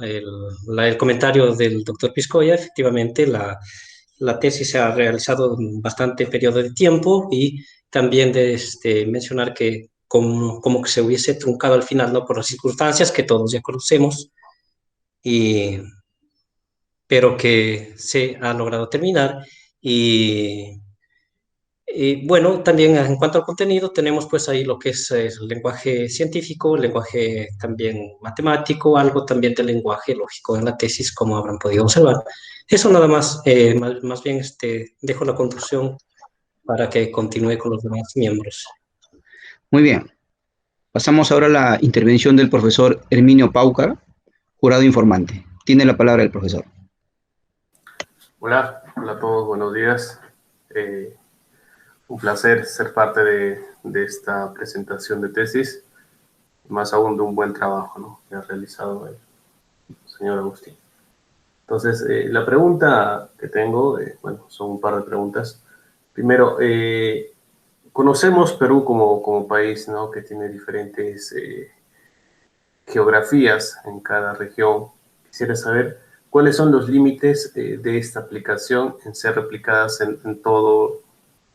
Speaker 2: el comentario del doctor Piscoya. Efectivamente, la tesis se ha realizado en bastante periodo de tiempo y también de mencionar que como que se hubiese truncado al final, ¿no? Por las circunstancias que todos ya conocemos, pero que se ha logrado terminar. Y bueno, también en cuanto al contenido, tenemos pues ahí lo que es el lenguaje científico, el lenguaje también matemático, algo también del lenguaje lógico en la tesis, como habrán podido observar. Eso nada más, más bien dejo la conducción para que continúe con los demás miembros.
Speaker 1: Muy bien. Pasamos ahora a la intervención del profesor Herminio Paucar, jurado informante. Tiene la palabra el profesor.
Speaker 6: Hola a todos, buenos días. Un placer ser parte de esta presentación de tesis, más aún de un buen trabajo, ¿no?, que ha realizado el señor Agustín. Entonces, la pregunta que tengo, bueno, son un par de preguntas. Primero, conocemos Perú como país, ¿no?, que tiene diferentes geografías en cada región. Quisiera saber cuáles son los límites de esta aplicación en ser replicadas en todo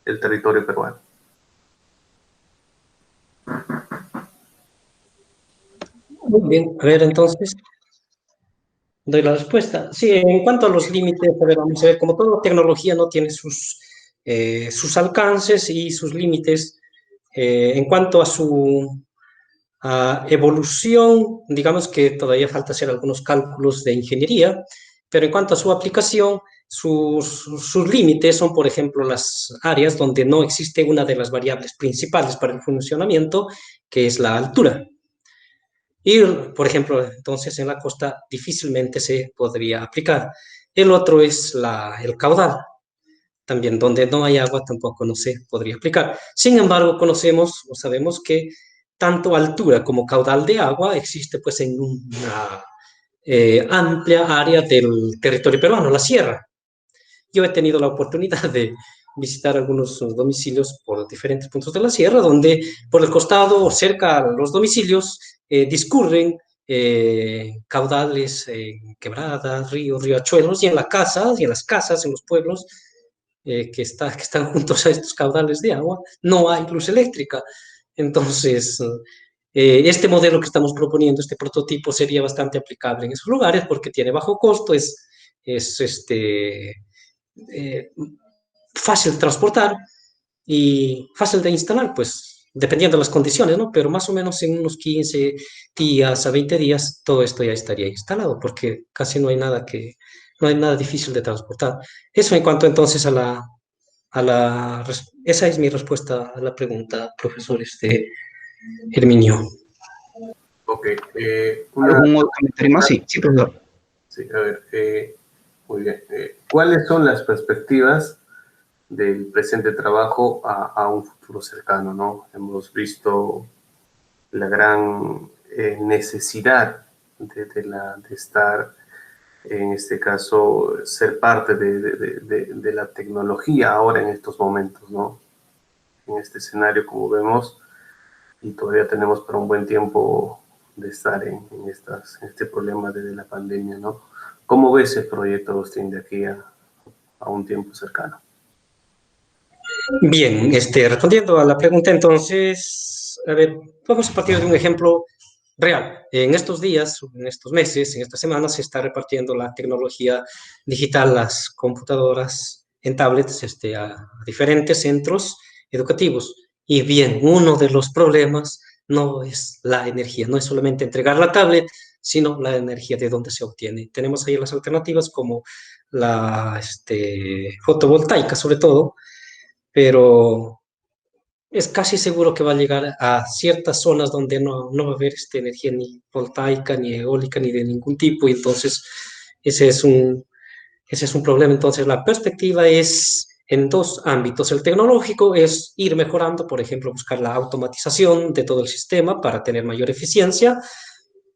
Speaker 6: el territorio peruano.
Speaker 2: Muy bien, a ver, entonces, doy la respuesta. Sí, en cuanto a los límites, a ver, vamos a ver, como toda tecnología no tiene sus alcances y sus límites. En cuanto a su evolución, digamos que todavía falta hacer algunos cálculos de ingeniería, pero en cuanto a su aplicación, sus límites son, por ejemplo, las áreas donde no existe una de las variables principales para el funcionamiento, que es la altura. Y, por ejemplo, entonces en la costa difícilmente se podría aplicar. El otro es el caudal. También donde no hay agua tampoco no se podría aplicar. Sin embargo, conocemos o sabemos que tanto altura como caudal de agua existe pues en una amplia área del territorio peruano, la sierra. Yo he tenido la oportunidad de visitar algunos domicilios por diferentes puntos de la sierra, donde por el costado o cerca a los domicilios discurren caudales, quebradas, ríos, riachuelos, y en las casas, en los pueblos que están juntos a estos caudales de agua, no hay luz eléctrica. Entonces, este modelo que estamos proponiendo, este prototipo, sería bastante aplicable en esos lugares porque tiene bajo costo, es fácil de transportar y fácil de instalar, pues, dependiendo de las condiciones, ¿no? Pero más o menos en unos 15 días a 20 días todo esto ya estaría instalado, porque casi no hay nada difícil de transportar. Eso en cuanto entonces esa es mi respuesta a la pregunta, profesor Herminio.
Speaker 6: Ok.
Speaker 1: ¿Algún otro comentario más? Sí, sí, profesor.
Speaker 6: Sí, a ver, muy bien. ¿Cuáles son las perspectivas del presente trabajo a un futuro cercano, ¿no? Hemos visto la gran necesidad de estar, en este caso, ser parte de la tecnología ahora en estos momentos, ¿no? En este escenario, como vemos, y todavía tenemos para un buen tiempo de estar en este problema de la pandemia, ¿no? ¿Cómo ves el proyecto, Agustín, de aquí a un tiempo cercano?
Speaker 2: Bien, respondiendo a la pregunta, entonces, a ver, vamos a partir de un ejemplo real. En estos días, en estos meses, en estas semanas, se está repartiendo la tecnología digital, las computadoras en tablets, a diferentes centros educativos. Y bien, uno de los problemas no es la energía, no es solamente entregar la tablet, sino la energía de dónde se obtiene. Tenemos ahí las alternativas como la fotovoltaica, sobre todo, pero es casi seguro que va a llegar a ciertas zonas donde no va a haber energía ni voltaica, ni eólica, ni de ningún tipo, y entonces ese es ese es un problema. Entonces la perspectiva es en dos ámbitos. El tecnológico es ir mejorando, por ejemplo, buscar la automatización de todo el sistema para tener mayor eficiencia,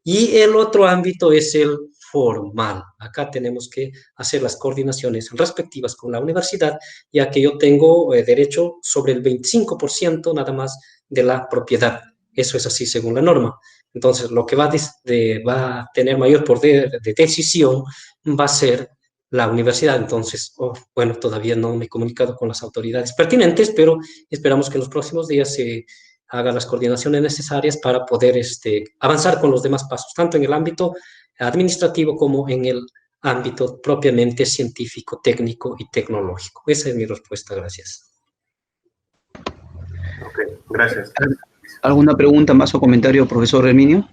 Speaker 2: y el otro ámbito es el formal. Acá tenemos que hacer las coordinaciones respectivas con la universidad, ya que yo tengo derecho sobre el 25% nada más de la propiedad. Eso es así según la norma. Entonces, lo que va a tener mayor poder de decisión va a ser la universidad. Entonces, bueno, todavía no me he comunicado con las autoridades pertinentes, pero esperamos que en los próximos días se haga las coordinaciones necesarias para poder avanzar con los demás pasos, tanto en el ámbito administrativo como en el ámbito propiamente científico, técnico y tecnológico. Esa es mi respuesta, gracias.
Speaker 6: Ok, gracias.
Speaker 1: ¿Alguna pregunta más o comentario, profesor Herminio?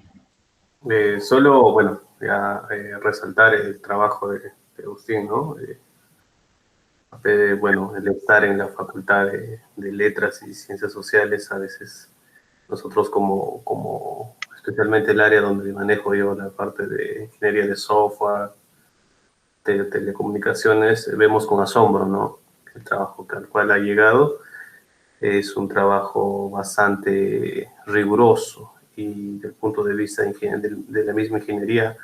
Speaker 6: Solo, bueno, ya, resaltar el trabajo de Agustín, ¿no? Bueno, el estar en la Facultad de Letras y Ciencias Sociales, a veces nosotros como especialmente el área donde manejo yo la parte de ingeniería de software, de telecomunicaciones, vemos con asombro, ¿no? El trabajo al cual ha llegado es un trabajo bastante riguroso y desde el punto de vista de la misma ingeniería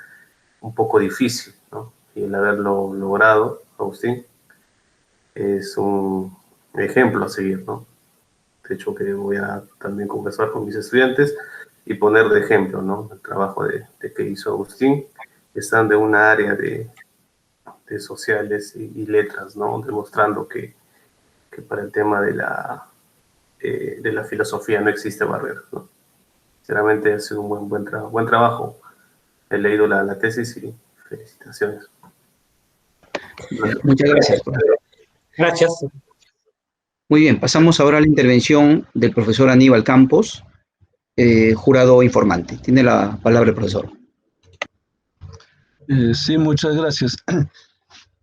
Speaker 6: un poco difícil, ¿no? Y el haberlo logrado, Agustín, es un ejemplo a seguir, ¿no? De hecho, que voy a también conversar con mis estudiantes y poner de ejemplo, ¿no? El trabajo de que hizo Agustín. Están de una área de sociales y letras, ¿no? Demostrando que para el tema de la filosofía no existe barrera, ¿no? Sinceramente ha sido un buen trabajo. He leído la tesis y felicitaciones.
Speaker 1: Muchas gracias, profesor.
Speaker 2: Gracias.
Speaker 1: Muy bien, pasamos ahora a la intervención del profesor Aníbal Campos, jurado informante. Tiene la palabra el profesor.
Speaker 7: Sí, muchas gracias.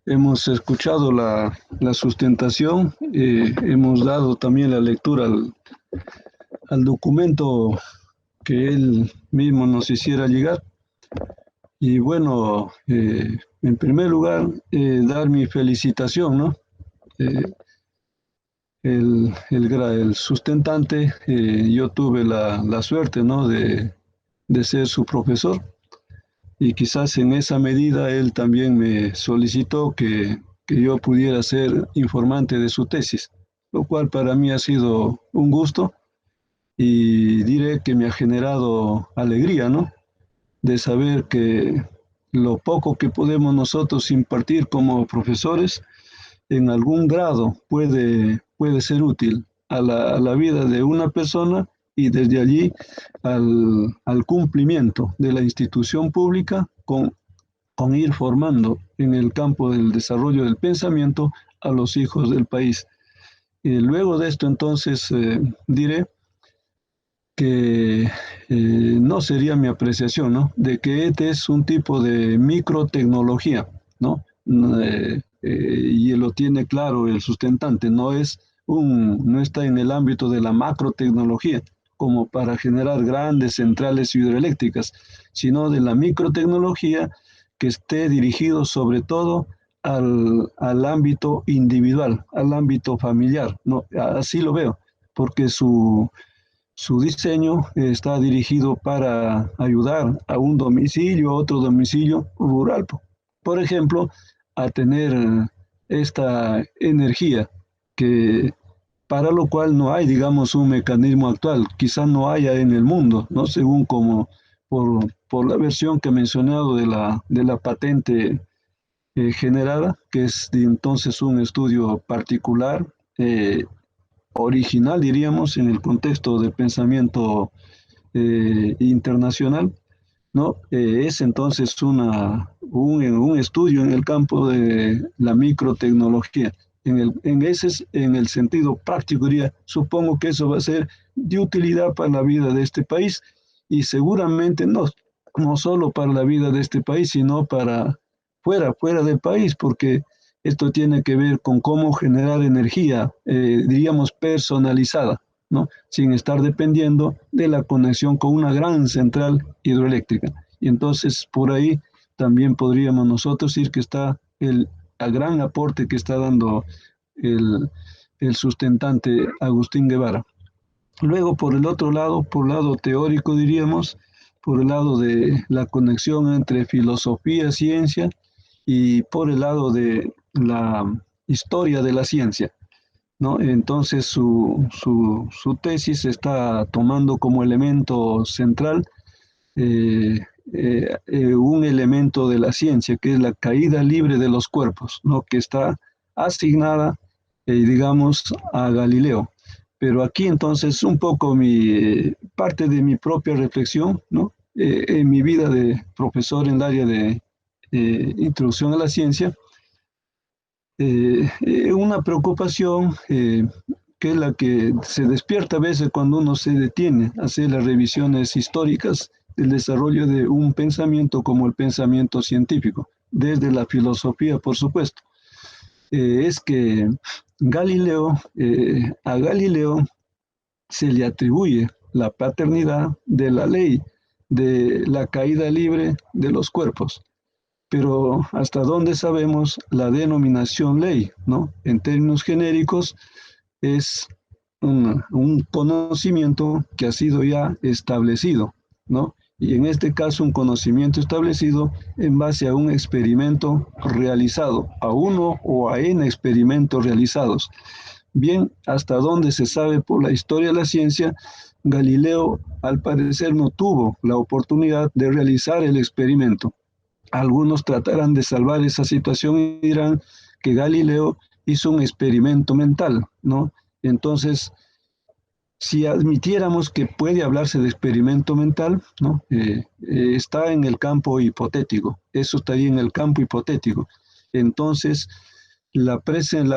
Speaker 7: Hemos escuchado la sustentación, hemos dado también la lectura al documento que él mismo nos hiciera llegar. Y bueno, en primer lugar, dar mi felicitación, ¿no? El sustentante, yo tuve la suerte, ¿no? de ser su profesor. Y quizás en esa medida él también me solicitó que yo pudiera ser informante de su tesis, lo cual para mí ha sido un gusto y diré que me ha generado alegría, ¿no? De saber que lo poco que podemos nosotros impartir como profesores en algún grado puede ser útil a la vida de una persona y desde allí al cumplimiento de la institución pública con ir formando en el campo del desarrollo del pensamiento a los hijos del país. Luego de esto, entonces, diré que no sería mi apreciación, ¿no? De que este es un tipo de microtecnología, ¿no? Y lo tiene claro el sustentante, no está en el ámbito de la macrotecnología, como para generar grandes centrales hidroeléctricas, sino de la microtecnología que esté dirigido sobre todo al ámbito individual, al ámbito familiar, ¿no? Así lo veo, porque su diseño está dirigido para ayudar a un domicilio, a otro domicilio rural, por ejemplo, a tener esta energía que para lo cual no hay, digamos, un mecanismo actual, quizá no haya en el mundo, ¿no? Según como por la versión que he mencionado de la patente generada, que es entonces un estudio particular, original, diríamos, en el contexto del pensamiento internacional, ¿no? Es entonces un estudio en el campo de la microtecnología. En el sentido práctico, diría, supongo que eso va a ser de utilidad para la vida de este país y seguramente no solo para la vida de este país, sino para fuera del país, porque esto tiene que ver con cómo generar energía, diríamos, personalizada, ¿no? Sin estar dependiendo de la conexión con una gran central hidroeléctrica. Y entonces por ahí también podríamos nosotros decir que está el gran aporte que está dando el sustentante Agustín Guevara. Luego, por el otro lado, por el lado teórico, diríamos, por el lado de la conexión entre filosofía, ciencia, y por el lado de la historia de la ciencia, ¿no? Entonces su tesis está tomando como elemento central un elemento de la ciencia, que es la caída libre de los cuerpos, ¿no? Que está asignada, digamos, a Galileo. Pero aquí entonces un poco parte de mi propia reflexión, ¿no? En mi vida de profesor en el área de introducción a la ciencia, una preocupación que es la que se despierta a veces cuando uno se detiene a hacer las revisiones históricas del desarrollo de un pensamiento como el pensamiento científico, desde la filosofía, por supuesto. Es que a Galileo se le atribuye la paternidad de la ley de la caída libre de los cuerpos. Pero hasta donde sabemos la denominación ley, ¿no? En términos genéricos es un conocimiento que ha sido ya establecido, ¿no? Y en este caso un conocimiento establecido en base a un experimento realizado, a uno o a n experimentos realizados. Bien, hasta donde se sabe por la historia de la ciencia, Galileo al parecer no tuvo la oportunidad de realizar el experimento. Algunos tratarán de salvar esa situación y dirán que Galileo hizo un experimento mental, ¿no? Entonces, si admitiéramos que puede hablarse de experimento mental, ¿no? Está en el campo hipotético, eso estaría en el campo hipotético. Entonces, la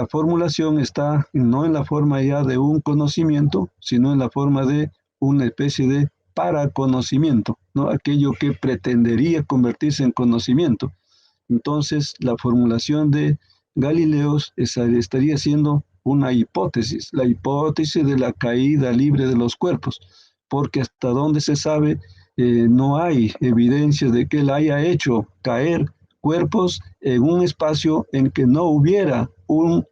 Speaker 7: formulación está no en la forma ya de un conocimiento, sino en la forma de una especie de paraconocimiento, ¿no? Aquello que pretendería convertirse en conocimiento. Entonces, la formulación de Galileo estaría siendo una hipótesis, la hipótesis de la caída libre de los cuerpos, porque hasta donde se sabe, no hay evidencia de que él haya hecho caer cuerpos en un espacio en que no hubiera un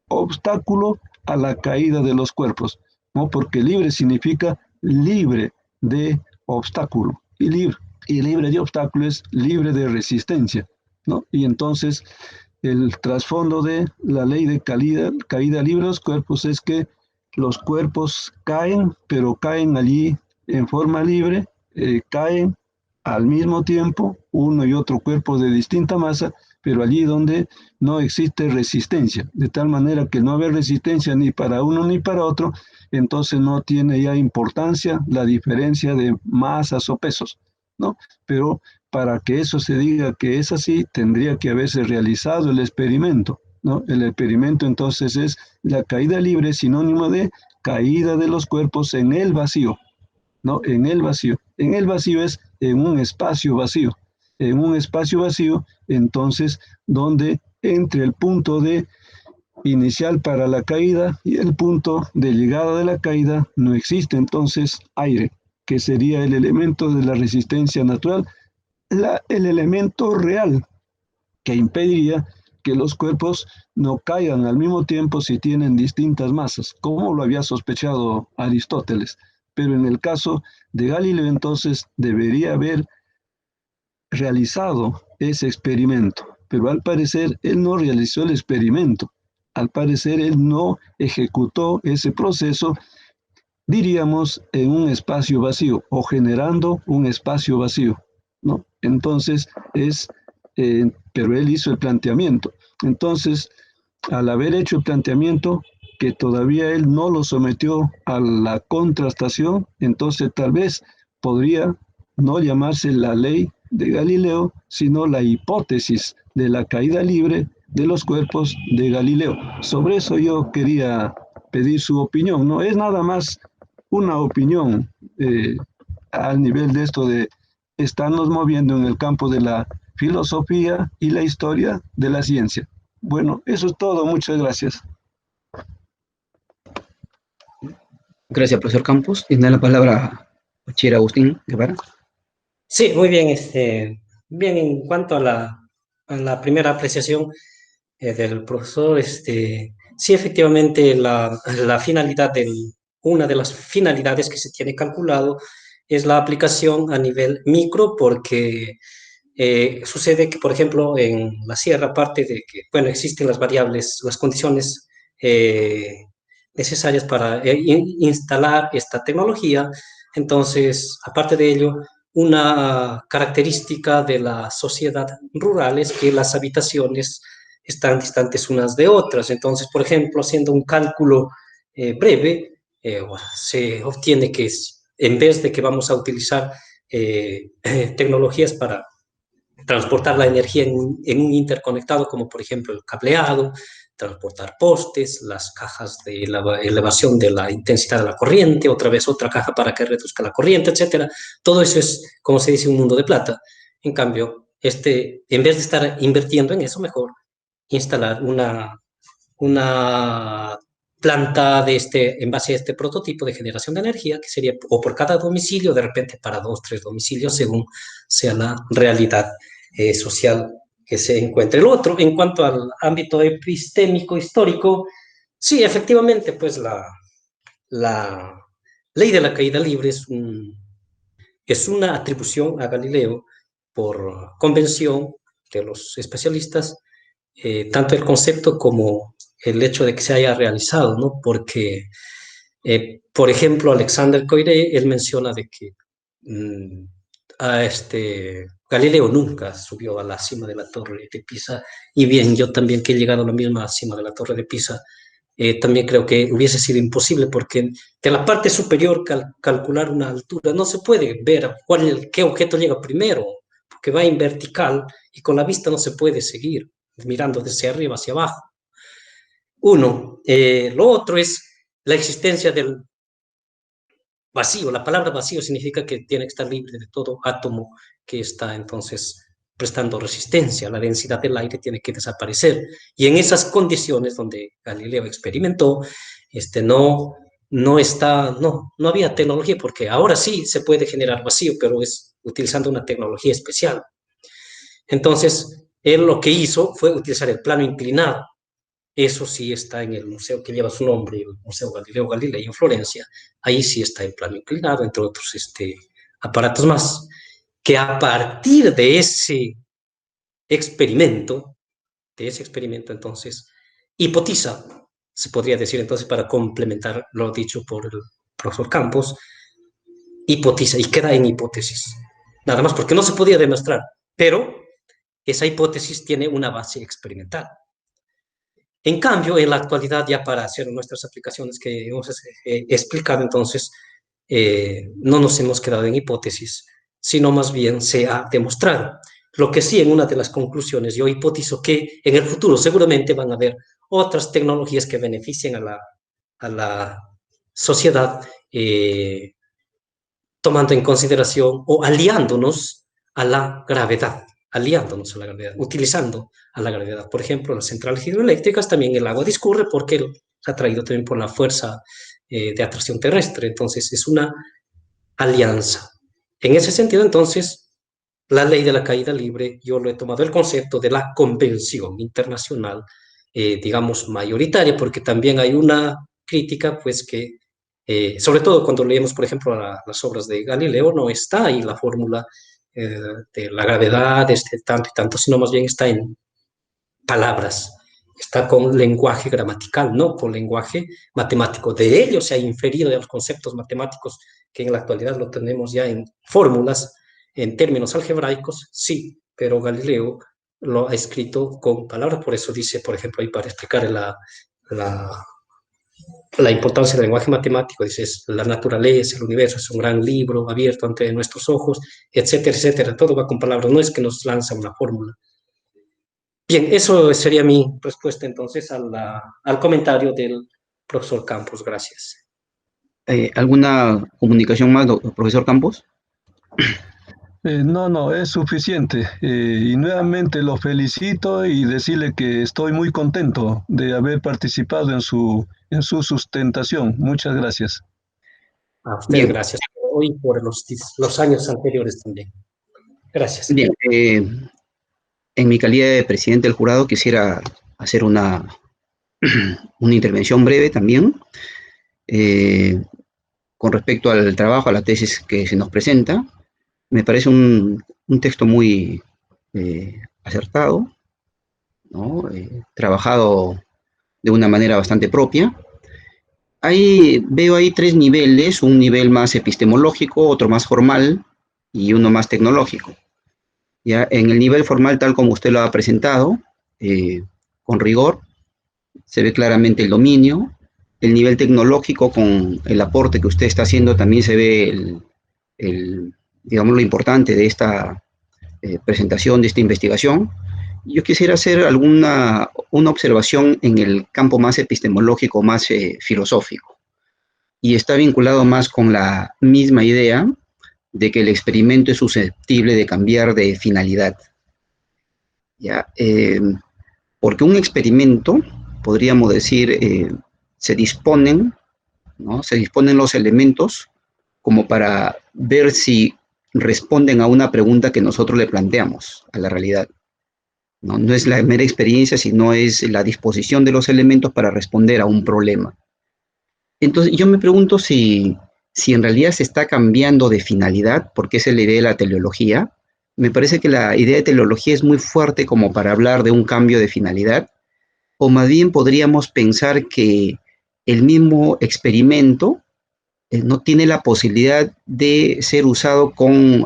Speaker 7: obstáculo a la caída de los cuerpos, ¿no? Porque libre significa libre de obstáculo, y libre de obstáculo es libre de resistencia, ¿no? Y entonces el trasfondo de la ley de caída libre de los cuerpos es que los cuerpos caen, pero caen allí en forma libre, caen al mismo tiempo, uno y otro cuerpo de distinta masa, pero allí donde no existe resistencia, de tal manera que no haber resistencia ni para uno ni para otro, entonces no tiene ya importancia la diferencia de masas o pesos, ¿no? Pero para que eso se diga que es así, tendría que haberse realizado el experimento, ¿no? El experimento entonces es la caída libre, sinónimo de caída de los cuerpos en el vacío, ¿no? En el vacío. En el vacío es en un espacio vacío. En un espacio vacío, entonces, donde entre el punto de inicial para la caída y el punto de llegada de la caída no existe entonces aire, que sería el elemento de la resistencia natural, el elemento real que impediría que los cuerpos no caigan al mismo tiempo si tienen distintas masas, como lo había sospechado Aristóteles. Pero en el caso de Galileo, entonces debería haber realizado ese experimento, pero al parecer él no realizó el experimento, al parecer él no ejecutó ese proceso, diríamos, en un espacio vacío o generando un espacio vacío, ¿no? Entonces pero él hizo el planteamiento. Entonces, al haber hecho el planteamiento, que todavía él no lo sometió a la contrastación, entonces tal vez podría no llamarse la ley de Galileo, sino la hipótesis de la caída libre de los cuerpos de Galileo. Sobre eso yo quería pedir su opinión. No es nada más una opinión al nivel de esto de estarnos moviendo en el campo de la filosofía y la historia de la ciencia. Bueno, eso es todo. Muchas gracias.
Speaker 1: Gracias, profesor Campos. Tiene la palabra Bachiller Agustín Guevara.
Speaker 2: Sí, muy bien. Bien, en cuanto a la primera apreciación del profesor, sí, efectivamente, la finalidad una de las finalidades que se tiene calculado es la aplicación a nivel micro, porque sucede que, por ejemplo, en la Sierra, aparte de que, bueno, existen las variables, las condiciones necesarias para instalar esta tecnología, entonces, aparte de ello, una característica de la sociedad rural es que las habitaciones están distantes unas de otras. Entonces, por ejemplo, haciendo un cálculo breve, se obtiene que en vez de que vamos a utilizar tecnologías para transportar la energía en un interconectado, como por ejemplo el cableado, transportar postes, las cajas de la elevación de la intensidad de la corriente, otra vez otra caja para que reduzca la corriente, etcétera. Todo eso es, como se dice, un mundo de plata. En cambio, en vez de estar invirtiendo en eso, mejor instalar una planta en base a este prototipo de generación de energía, que sería o por cada domicilio, de repente para 2, 3 domicilios, según sea la realidad social que se encuentre. El otro, en cuanto al ámbito epistémico histórico, sí, efectivamente, pues la ley de la caída libre es una atribución a Galileo por convención de los especialistas, tanto el concepto como el hecho de que se haya realizado, ¿no? Porque, por ejemplo, Alexander Coiré, él menciona de que Galileo nunca subió a la cima de la torre de Pisa, y bien, yo también que he llegado a la misma cima de la torre de Pisa, también creo que hubiese sido imposible, porque de la parte superior calcular una altura no se puede ver qué objeto llega primero, porque va en vertical y con la vista no se puede seguir mirando desde arriba hacia abajo. Uno. Lo otro es la existencia del vacío. La palabra vacío significa que tiene que estar libre de todo átomo que está entonces prestando resistencia. La densidad del aire tiene que desaparecer. Y en esas condiciones donde Galileo experimentó, no había tecnología, porque ahora sí se puede generar vacío, pero es utilizando una tecnología especial. Entonces, él lo que hizo fue utilizar el plano inclinado. Eso sí está en el museo que lleva su nombre, el Museo Galileo Galilei en Florencia. Ahí sí está en plano inclinado, entre otros aparatos más, que a partir de ese experimento entonces, hipotiza, se podría decir entonces, para complementar lo dicho por el profesor Campos, hipotiza y queda en hipótesis. Nada más porque no se podía demostrar, pero esa hipótesis tiene una base experimental. En cambio, en la actualidad, ya para hacer nuestras aplicaciones que hemos explicado, entonces, no nos hemos quedado en hipótesis, sino más bien se ha demostrado. Lo que sí, en una de las conclusiones, yo hipotizo que en el futuro seguramente van a haber otras tecnologías que beneficien a la sociedad, tomando en consideración o aliándonos a la gravedad, utilizando a la gravedad. Por ejemplo, las centrales hidroeléctricas, también el agua discurre porque se ha traído también por la fuerza de atracción terrestre. Entonces, es una alianza. En ese sentido, entonces, la ley de la caída libre, yo lo he tomado el concepto de la convención internacional, digamos, mayoritaria, porque también hay una crítica, pues, que, sobre todo cuando leemos, por ejemplo, las obras de Galileo, no está ahí la fórmula de la gravedad, tanto y tanto, sino más bien está en palabras, está con lenguaje gramatical, no con lenguaje matemático. De ello se ha inferido de los conceptos matemáticos que en la actualidad lo tenemos ya en fórmulas, en términos algebraicos, sí, pero Galileo lo ha escrito con palabras, por eso dice, por ejemplo, ahí para explicar la, la importancia del lenguaje matemático, dices, la naturaleza, el universo es un gran libro abierto ante nuestros ojos, etcétera, etcétera. Todo va con palabras, no es que nos lanza una fórmula. Bien, eso sería mi respuesta entonces al comentario del profesor Campos. Gracias.
Speaker 1: ¿Alguna comunicación más, profesor Campos?
Speaker 7: No, es suficiente. Y nuevamente lo felicito y decirle que estoy muy contento de haber participado en su sustentación. Muchas gracias.
Speaker 2: A usted,
Speaker 1: Bien,
Speaker 2: gracias por hoy y por los años anteriores también. Gracias.
Speaker 1: bien. En mi calidad de presidente del jurado quisiera hacer una intervención breve también con respecto al trabajo, a la tesis que se nos presenta. Me parece un texto muy acertado, ¿no? Trabajado de una manera bastante propia. Veo ahí tres niveles, un nivel más epistemológico, otro más formal y uno más tecnológico. Ya en el nivel formal, tal como usted lo ha presentado, con rigor, se ve claramente el dominio. El nivel tecnológico, con el aporte que usted está haciendo, también se ve digamos, lo importante de esta presentación, de esta investigación. Yo quisiera hacer una observación en el campo más epistemológico, más filosófico, y está vinculado más con la misma idea de que el experimento es susceptible de cambiar de finalidad. ¿Ya? Porque un experimento, podríamos decir, se disponen, ¿no? Se disponen los elementos como para ver si responden a una pregunta que nosotros le planteamos a la realidad. No es la mera experiencia, sino es la disposición de los elementos para responder a un problema. Entonces, yo me pregunto si en realidad se está cambiando de finalidad, porque esa es la idea de la teleología. Me parece que la idea de teleología es muy fuerte como para hablar de un cambio de finalidad, o más bien podríamos pensar que el mismo experimento no tiene la posibilidad de ser usado con,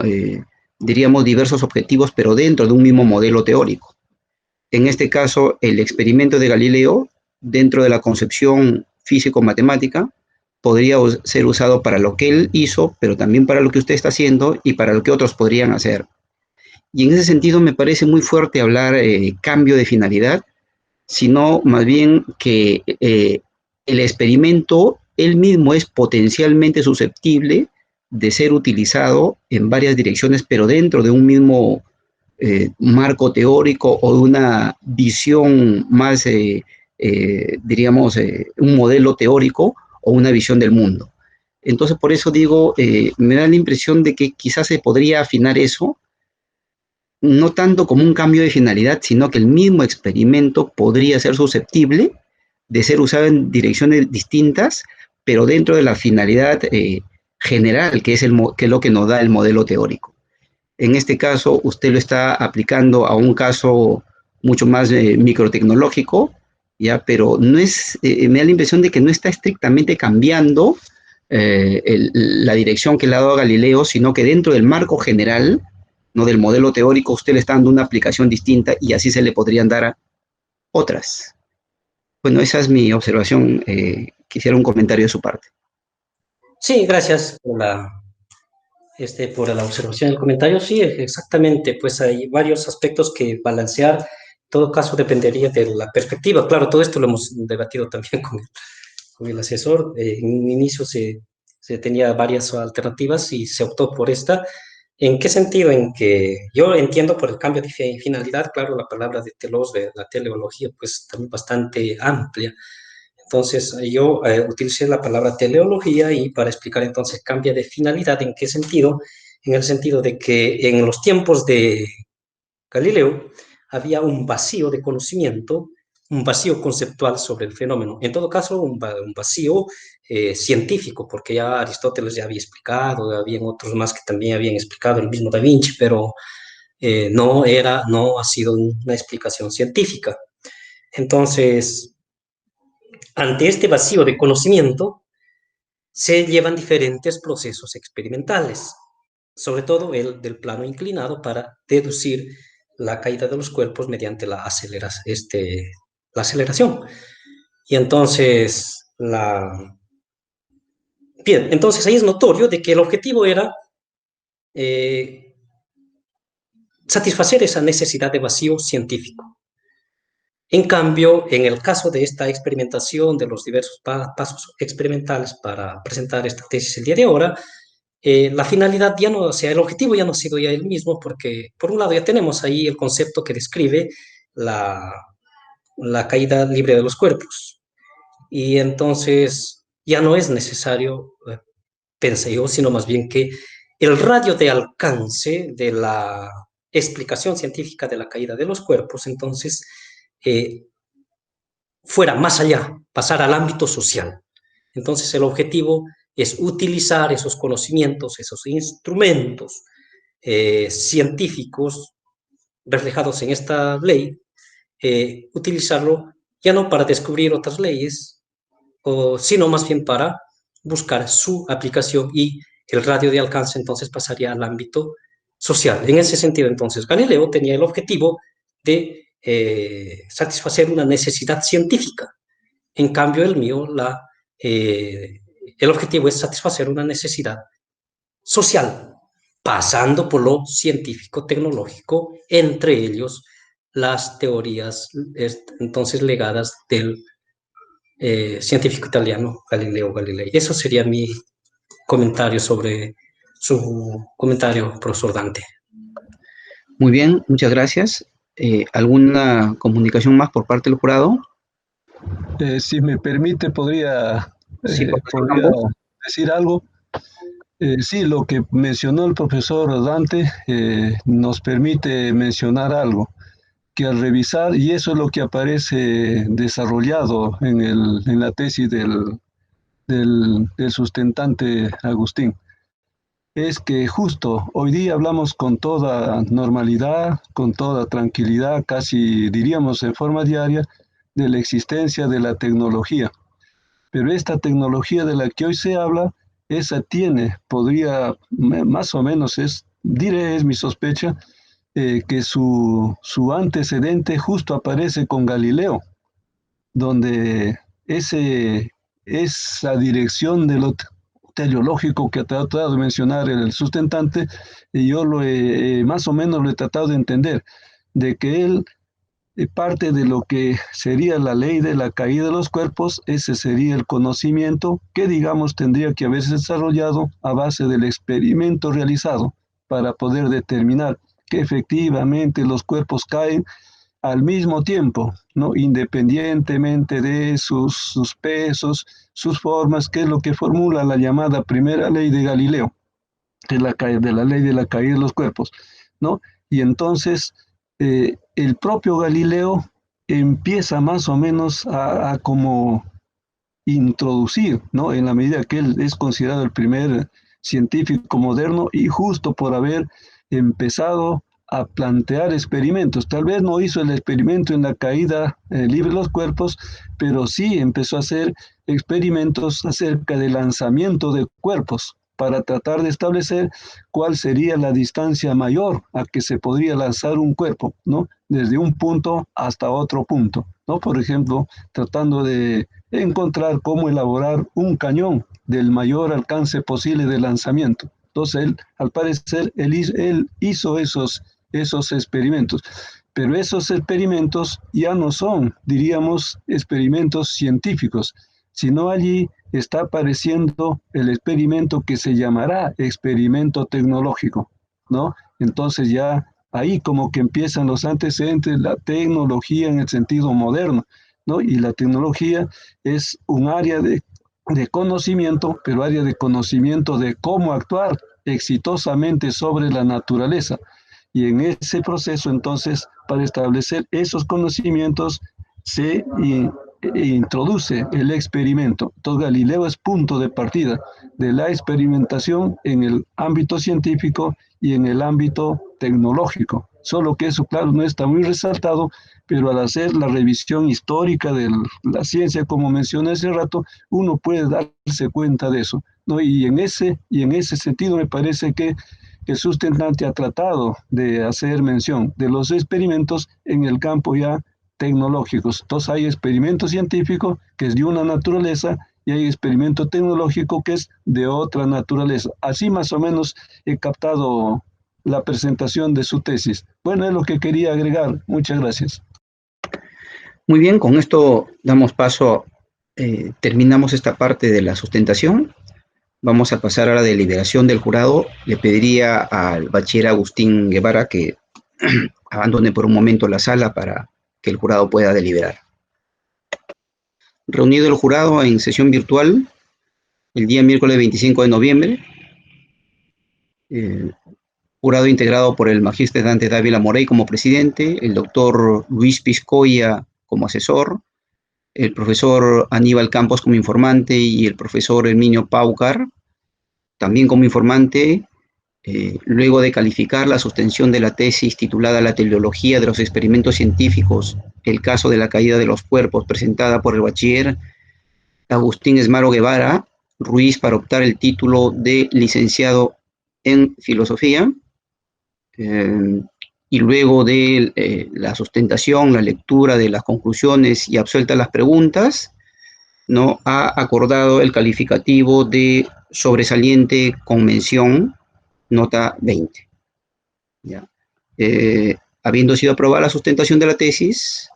Speaker 1: diríamos, diversos objetivos, pero dentro de un mismo modelo teórico. En este caso, el experimento de Galileo, dentro de la concepción físico-matemática, podría ser usado para lo que él hizo, pero también para lo que usted está haciendo y para lo que otros podrían hacer. Y en ese sentido me parece muy fuerte hablar cambio de finalidad, sino más bien que el experimento él mismo es potencialmente susceptible de ser utilizado en varias direcciones, pero dentro de un mismo marco teórico o de una visión más, diríamos, un modelo teórico o una visión del mundo. Entonces, por eso digo, me da la impresión de que quizás se podría afinar eso, no tanto como un cambio de finalidad, sino que el mismo experimento podría ser susceptible de ser usado en direcciones distintas, pero dentro de la finalidad general, que es lo que nos da el modelo teórico. En este caso, usted lo está aplicando a un caso mucho más microtecnológico, ¿ya? Pero no es, me da la impresión de que no está estrictamente cambiando la dirección que le ha dado a Galileo, sino que dentro del marco general, ¿no? Del modelo teórico, usted le está dando una aplicación distinta y así se le podrían dar a otras. Bueno, esa es mi observación. Quisiera un comentario de su parte.
Speaker 2: Sí, gracias por por la observación y el comentario. Sí, exactamente, pues hay varios aspectos que balancear. En todo caso, dependería de la perspectiva. Claro, todo esto lo hemos debatido también con el asesor. En un inicio se tenía varias alternativas y se optó por esta. ¿En qué sentido? En que yo entiendo por el cambio de finalidad, claro, la palabra de telos, de la teleología, pues también bastante amplia. Entonces, yo utilicé la palabra teleología y para explicar entonces cambia de finalidad. ¿En qué sentido? En el sentido de que en los tiempos de Galileo había un vacío de conocimiento, un vacío conceptual sobre el fenómeno. En todo caso, un vacío científico, porque ya Aristóteles ya había explicado, habían otros más que también habían explicado, el mismo Da Vinci, pero no ha sido una explicación científica. Entonces, ante este vacío de conocimiento, se llevan diferentes procesos experimentales, sobre todo el del plano inclinado, para deducir la caída de los cuerpos mediante la aceleración. Y entonces, bien, entonces ahí es notorio de que el objetivo era satisfacer esa necesidad de vacío científico. En cambio, en el caso de esta experimentación, de los diversos pasos experimentales para presentar esta tesis el día de ahora, la finalidad ya no, o sea, el objetivo ya no ha sido ya el mismo, porque por un lado ya tenemos ahí el concepto que describe la caída libre de los cuerpos. Y entonces ya no es necesario, pensé yo, sino más bien que el radio de alcance de la explicación científica de la caída de los cuerpos, entonces, fuera más allá, pasar al ámbito social. Entonces, el objetivo es utilizar esos conocimientos, esos instrumentos científicos reflejados en esta ley, utilizarlo ya no para descubrir otras leyes, sino más bien para buscar su aplicación, y el radio de alcance entonces pasaría al ámbito social. En ese sentido, entonces, Galileo tenía el objetivo de satisfacer una necesidad científica. En cambio, el mío, el objetivo es satisfacer una necesidad social, pasando por lo científico-tecnológico, entre ellos las teorías entonces legadas del científico italiano Galileo Galilei. Eso sería mi comentario sobre su comentario, profesor Dante.
Speaker 1: Muy bien, muchas gracias. ¿Alguna comunicación más por parte del jurado?
Speaker 7: Si me permite, podría
Speaker 1: Sí, profesor
Speaker 7: podría
Speaker 1: Campos.
Speaker 7: decir algo. Sí, lo que mencionó el profesor Dante nos permite mencionar algo, que al revisar, y eso es lo que aparece desarrollado en la tesis del sustentante Agustín, es que justo hoy día hablamos con toda normalidad, con toda tranquilidad, casi diríamos en forma diaria, de la existencia de la tecnología. Pero esta tecnología de la que hoy se habla, esa podría, más o menos diré, es mi sospecha, que su antecedente justo aparece con Galileo, donde esa dirección de lo teleológico que ha tratado de mencionar el sustentante, y yo más o menos lo he tratado de entender, de que él parte de lo que sería la ley de la caída de los cuerpos, ese sería el conocimiento que, digamos, tendría que haberse desarrollado a base del experimento realizado para poder determinar que efectivamente los cuerpos caen al mismo tiempo, ¿no? Independientemente de sus pesos, sus formas, que es lo que formula la llamada primera ley de Galileo, que es de la ley de la caída de los cuerpos, ¿no? Y entonces el propio Galileo empieza más o menos a como introducir, ¿no? En la medida que él es considerado el primer científico moderno, y justo por haber empezado a plantear experimentos. Tal vez no hizo el experimento en la caída libre de los cuerpos, pero sí empezó a hacer experimentos acerca del lanzamiento de cuerpos para tratar de establecer cuál sería la distancia mayor a que se podría lanzar un cuerpo, ¿no? Desde un punto hasta otro punto, ¿no? Por ejemplo, tratando de encontrar cómo elaborar un cañón del mayor alcance posible de lanzamiento, Entonces, él, al parecer, él hizo esos experimentos. Pero esos experimentos ya no son, diríamos, experimentos científicos, sino allí está apareciendo el experimento que se llamará experimento tecnológico, ¿no? Entonces ya ahí como que empiezan los antecedentes, la tecnología en el sentido moderno, ¿no? Y la tecnología es un área de conocimiento, pero área de conocimiento de cómo actuar exitosamente sobre la naturaleza. Y en ese proceso, entonces, para establecer esos conocimientos, se introduce el experimento. Entonces, Galileo es punto de partida de la experimentación en el ámbito científico y en el ámbito tecnológico. Solo que eso, claro, no está muy resaltado, pero al hacer la revisión histórica de la ciencia, como mencioné hace rato, uno puede darse cuenta de eso, ¿no? Y en ese sentido me parece que el sustentante ha tratado de hacer mención de los experimentos en el campo ya tecnológicos. Entonces hay experimento científico que es de una naturaleza y hay experimento tecnológico que es de otra naturaleza. Así más o menos he captado la presentación de su tesis. Bueno, es lo que quería agregar. Muchas gracias.
Speaker 1: Muy bien, con esto damos paso, terminamos esta parte de la sustentación. Vamos a pasar a la deliberación del jurado. Le pediría al bachiller Agustín Guevara que abandone por un momento la sala para que el jurado pueda deliberar. Reunido el jurado en sesión virtual el día miércoles 25 de noviembre, jurado integrado por el magíster Dante Dávila Morey como presidente, el doctor Luis Piscoya como asesor, el profesor Aníbal Campos como informante y el profesor Herminio Paucar también como informante. Luego de calificar la sustención de la tesis titulada La teleología de los experimentos científicos, el caso de la caída de los cuerpos, presentada por el bachiller Agustín Esmaro Guevara Ruiz para optar el título de licenciado en filosofía, y luego de la sustentación, la lectura de las conclusiones y absueltas las preguntas, ¿no? Ha acordado el calificativo de sobresaliente con mención, nota 20. ¿Ya? Habiendo sido aprobada la sustentación de la tesis,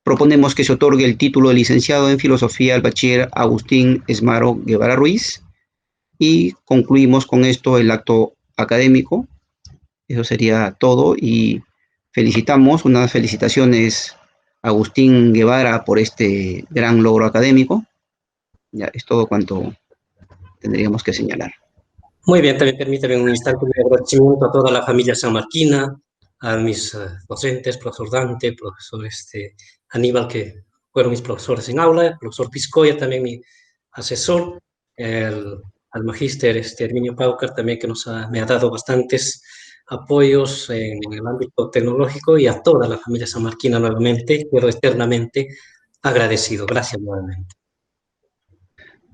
Speaker 1: proponemos que se otorgue el título de licenciado en filosofía al bachiller Agustín Esmaro Guevara Ruiz y concluimos con esto el acto académico. Eso sería todo y felicitamos, unas felicitaciones a Agustín Guevara por este gran logro académico. Ya es todo cuanto tendríamos que señalar.
Speaker 2: Muy bien, también permítame un instante de agradecimiento a toda la familia sanmarquina, a mis docentes, profesor Dante, profesor Aníbal, que fueron mis profesores en aula, el profesor Piscoya, también mi asesor, al magíster Herminio Paucar, también que me ha dado bastantes apoyos en el ámbito tecnológico, y a toda la familia sanmarquina nuevamente, pero eternamente agradecido. Gracias nuevamente.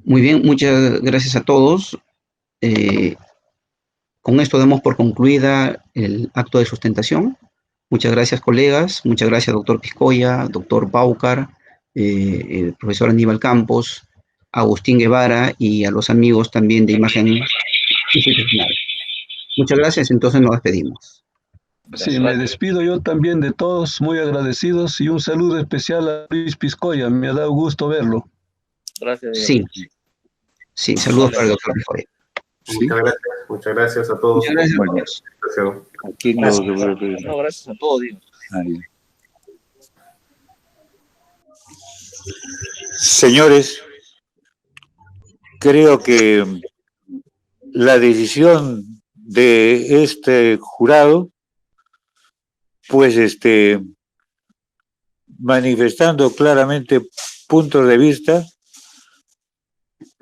Speaker 1: Muy bien, muchas gracias a todos. Con esto damos por concluida el acto de sustentación. Muchas gracias, colegas. Muchas gracias, doctor Piscoya, doctor Paucar, el profesor Aníbal Campos, Agustín Guevara y a los amigos también de Imagen Institucional. Muchas gracias, entonces nos despedimos.
Speaker 7: Sí, me despido yo también de todos, muy agradecidos, y un saludo especial a Luis Piscoya. Me ha dado gusto verlo.
Speaker 3: Gracias.
Speaker 1: Sí, sí, saludos para el doctor Piscoya.
Speaker 7: Sí.
Speaker 6: Muchas gracias a todos.
Speaker 1: Muchas gracias a todos.
Speaker 3: Gracias a todos.
Speaker 5: Señores, creo que la decisión de este jurado, pues manifestando claramente puntos de vista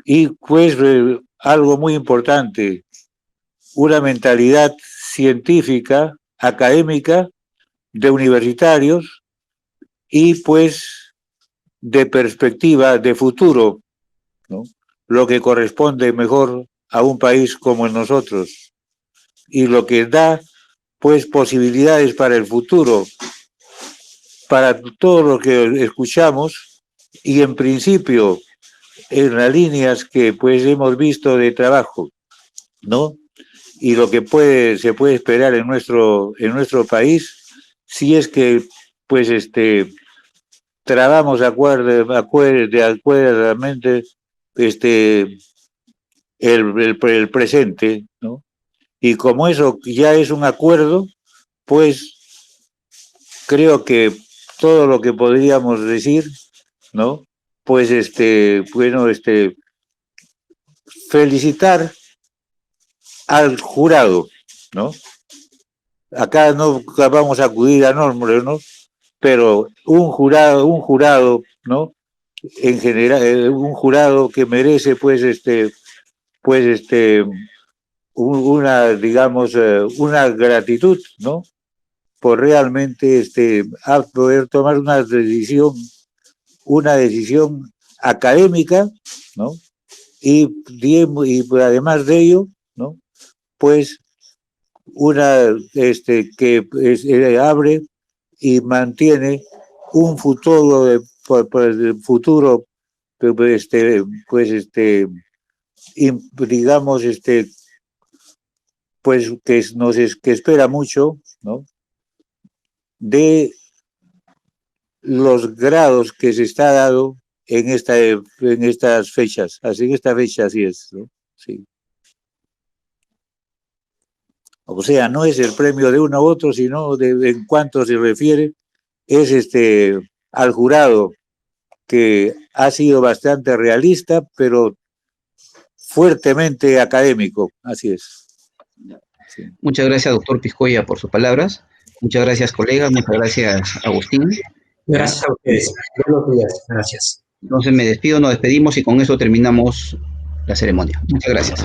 Speaker 5: y pues algo muy importante, una mentalidad científica, académica, de universitarios y pues de perspectiva de futuro, ¿no? Lo que corresponde mejor a un país como el nosotros y lo que da pues posibilidades para el futuro, para todo lo que escuchamos, y en principio en las líneas que pues hemos visto de trabajo, ¿no? Y lo que se puede esperar en nuestro país, si es que pues trabamos acuerdamente el presente, ¿no? Y como eso ya es un acuerdo, pues creo que todo lo que podríamos decir, ¿no? Pues felicitar al jurado, ¿no? Acá no vamos a acudir a nombres, ¿no? Pero un jurado, ¿no? En general, un jurado que merece, pues, una, digamos, una gratitud, ¿no? Por realmente poder tomar una decisión académica, ¿no? Y además de ello, ¿no? Pues que abre y mantiene un futuro digamos pues que espera mucho, ¿no? De los grados que se está dando en estas fechas, así en esta fecha así es, ¿no? Sí. O sea, no es el premio de uno u otro, sino en cuanto se refiere, es al jurado, que ha sido bastante realista, pero fuertemente académico, así es.
Speaker 1: Sí. Muchas gracias, doctor Piscoya, por sus palabras. Muchas gracias, colegas. Muchas gracias, Agustín.
Speaker 2: Gracias a ustedes. Buenos días. Gracias.
Speaker 1: Entonces me despido, nos despedimos y con eso terminamos la ceremonia. Muchas gracias.